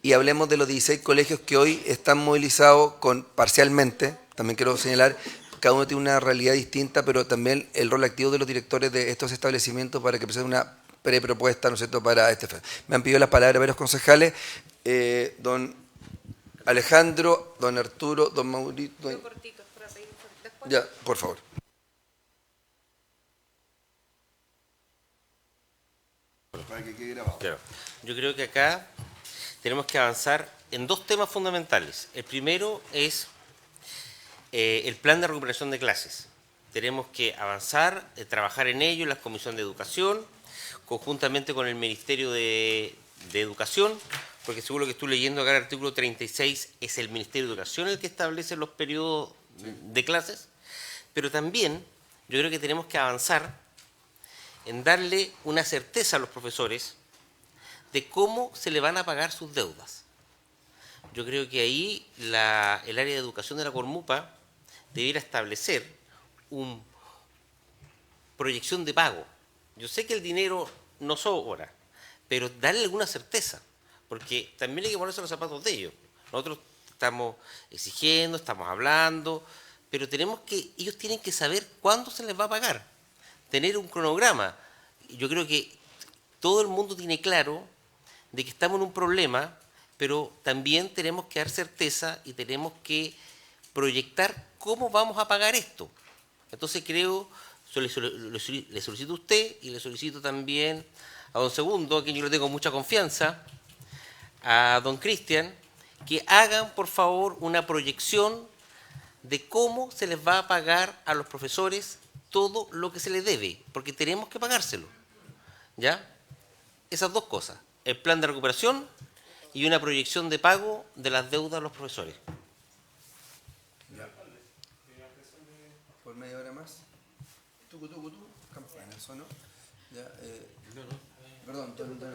Y hablemos de los 16 colegios que hoy están movilizados parcialmente, también quiero señalar, cada uno tiene una realidad distinta, pero también el rol activo de los directores de estos establecimientos para que presenten una prepropuesta, ¿no es cierto?, para este fin. Me han pedido las palabras varios concejales, don Alejandro, don Arturo, don Mauricio. Ya, por favor. Para que quede grabado. Claro. Yo creo que acá tenemos que avanzar en dos temas fundamentales. El primero es el plan de recuperación de clases. Tenemos que avanzar, trabajar en ello en la Comisión de Educación, conjuntamente con el Ministerio de Educación, porque según lo que estoy leyendo acá en el artículo 36, es el Ministerio de Educación el que establece los periodos de clases. Pero también yo creo que tenemos que avanzar en darle una certeza a los profesores de cómo se le van a pagar sus deudas. Yo creo que ahí el área de educación de la Cormupa debiera establecer una proyección de pago. Yo sé que el dinero no sobra, pero darle alguna certeza, porque también hay que ponerse los zapatos de ellos. Nosotros estamos exigiendo, estamos hablando, pero ellos tienen que saber cuándo se les va a pagar, tener un cronograma. Yo creo que todo el mundo tiene claro de que estamos en un problema, pero también tenemos que dar certeza y tenemos que proyectar cómo vamos a pagar esto. Entonces creo, le solicito a usted y le solicito también a don Segundo, a quien yo le tengo mucha confianza, a don Cristian, que hagan por favor una proyección de cómo se les va a pagar a los profesores todo lo que se les debe, porque tenemos que pagárselo. ¿Ya? Esas dos cosas, el plan de recuperación y una proyección de pago de las deudas a los profesores. ¿Por media hora más? Campana, ¿eso no? Ya, perdón, disculpa.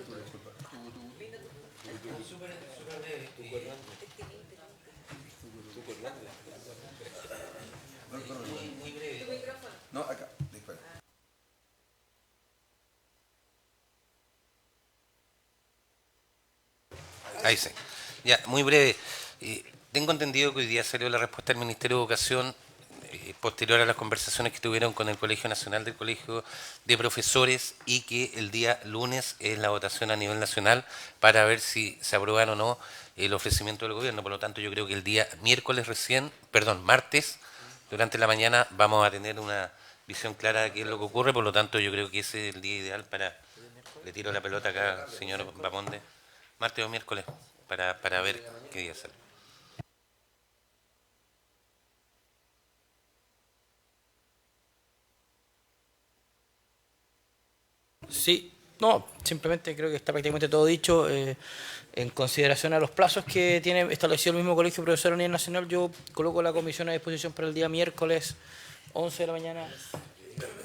Muy breve. No, acá, dispara. Ahí sí. Ya, muy breve. Tengo entendido que hoy día salió la respuesta del Ministerio de Educación posterior a las conversaciones que tuvieron con el Colegio Nacional del Colegio de Profesores y que el día lunes es la votación a nivel nacional para ver si se aprueban o no el ofrecimiento del gobierno. Por lo tanto, yo creo que el día martes, durante la mañana, vamos a tener una visión clara de qué es lo que ocurre. Por lo tanto, yo creo que ese es el día ideal para... Le tiro la pelota acá, señor Bamonde. Martes o miércoles, para ver qué día sale. Sí, no, simplemente creo que está prácticamente todo dicho. En consideración a los plazos que tiene establecido el mismo Colegio de Profesores a nivel nacional, yo coloco la comisión a disposición para el día miércoles 11 de la mañana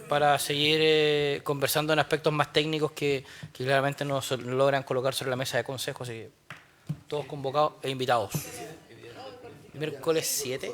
para seguir conversando en aspectos más técnicos que claramente no se logran colocar sobre la mesa de consejo. Así que todos convocados e invitados. Miércoles 7.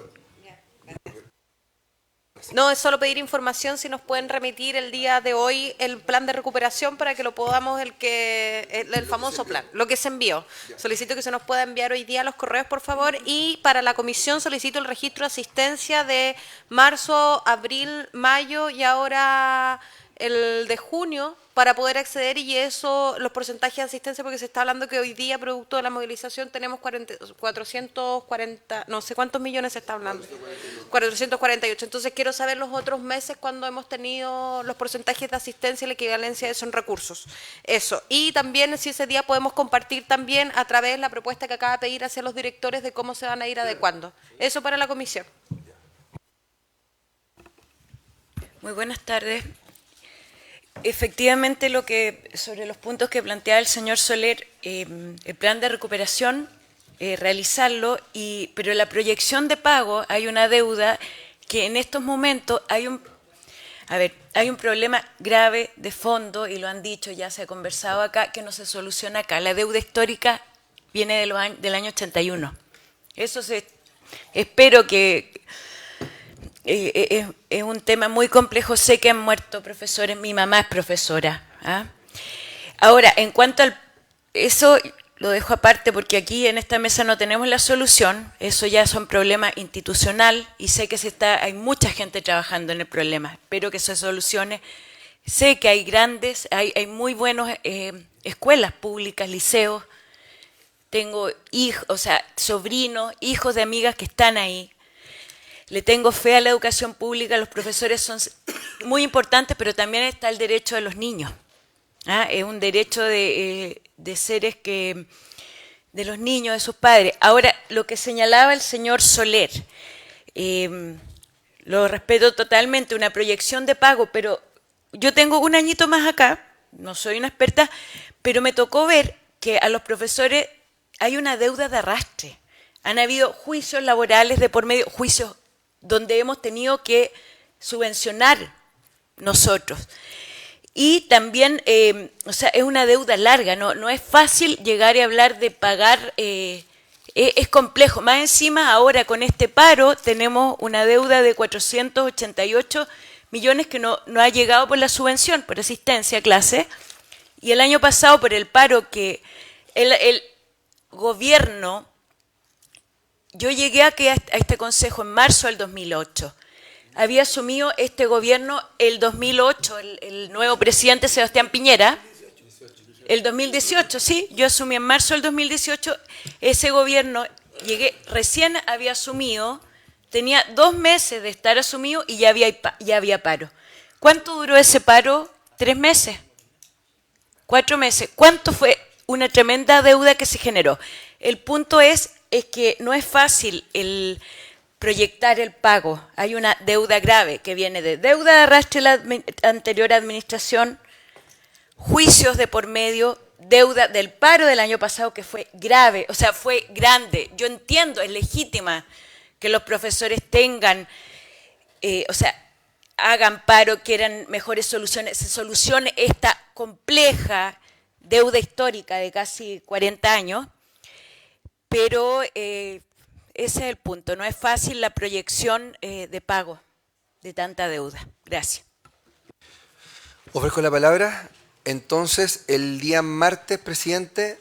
No, es solo pedir información si nos pueden remitir el día de hoy el plan de recuperación para que lo podamos, el famoso plan, lo que se envió. Solicito que se nos pueda enviar hoy día los correos, por favor, y para la comisión solicito el registro de asistencia de marzo, abril, mayo y ahora el de junio para poder acceder y eso, los porcentajes de asistencia, porque se está hablando que hoy día, producto de la movilización, tenemos 440, no sé cuántos millones se está hablando, 448. Entonces quiero saber los otros meses cuando hemos tenido los porcentajes de asistencia y la equivalencia de esos recursos. Eso. Y también si ese día podemos compartir también a través de la propuesta que acaba de pedir hacia los directores de cómo se van a ir adecuando. Eso para la comisión. Muy buenas tardes. Efectivamente, sobre los puntos que planteaba el señor Soler, el plan de recuperación, realizarlo, pero la proyección de pago, hay una deuda que en estos momentos hay un problema grave de fondo, y lo han dicho, ya se ha conversado acá, que no se soluciona acá. La deuda histórica viene del año 81. Eso espero que... es un tema muy complejo. Sé que han muerto profesores, mi mamá es profesora. Ahora, en cuanto al... Eso lo dejo aparte porque aquí en esta mesa no tenemos la solución. Eso ya es un problema institucional y sé que hay mucha gente trabajando en el problema. Espero que se solucione. Sé que hay hay muy buenas escuelas públicas, liceos. Tengo hijos, sobrinos, hijos de amigas que están ahí. Le tengo fe a la educación pública, los profesores son muy importantes, pero también está el derecho de los niños. Es un derecho de seres de los niños, de sus padres. Ahora, lo que señalaba el señor Soler, lo respeto totalmente, una proyección de pago, pero yo tengo un añito más acá, no soy una experta, pero me tocó ver que a los profesores hay una deuda de arrastre. Han habido juicios laborales de por medio, juicios donde hemos tenido que subvencionar nosotros. Y también, o sea, es una deuda larga, no es fácil llegar y hablar de pagar, es complejo. Más encima, ahora con este paro tenemos una deuda de 488 millones que no ha llegado por la subvención, por asistencia a clase. Y el año pasado, por el paro que el gobierno, yo llegué a este consejo en marzo del 2008. Había asumido este gobierno el 2008, el nuevo presidente Sebastián Piñera. El 2018, sí, yo asumí en marzo del 2018. Ese gobierno, recién había asumido, tenía 2 meses de estar asumido y ya había paro. ¿Cuánto duró ese paro? 3 meses. 4 meses. ¿Cuánto fue? Una tremenda deuda que se generó. El punto es que no es fácil el proyectar el pago. Hay una deuda grave que viene de deuda de arrastre de la anterior administración, juicios de por medio, deuda del paro del año pasado que fue grave, o sea, fue grande. Yo entiendo, es legítima que los profesores tengan, o sea, hagan paro, quieran mejores soluciones, se solucione esta compleja deuda histórica de casi 40 años, pero ese es el punto. No es fácil la proyección de pago de tanta deuda. Gracias. Ofrezco la palabra. Entonces, el día martes, presidente,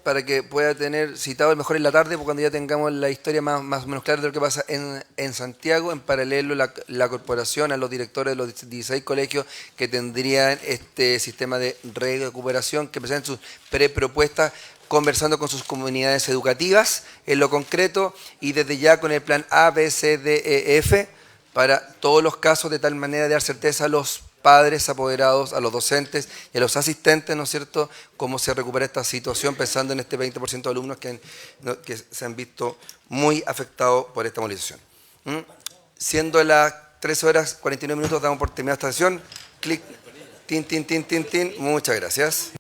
para que pueda tener citado el mejor en la tarde, porque cuando ya tengamos la historia más o menos clara de lo que pasa en Santiago, en paralelo la corporación a los directores de los 16 colegios que tendrían este sistema de recuperación, que presenten sus prepropuestas, conversando con sus comunidades educativas en lo concreto y desde ya con el plan A, B, C, D, E, F para todos los casos, de tal manera de dar certeza a los padres, apoderados, a los docentes y a los asistentes, ¿no es cierto?, cómo se recupera esta situación, pensando en este 20% de alumnos que se han visto muy afectados por esta movilización. Siendo las 13:49, damos por terminada esta sesión. Clic, tin. Muchas gracias.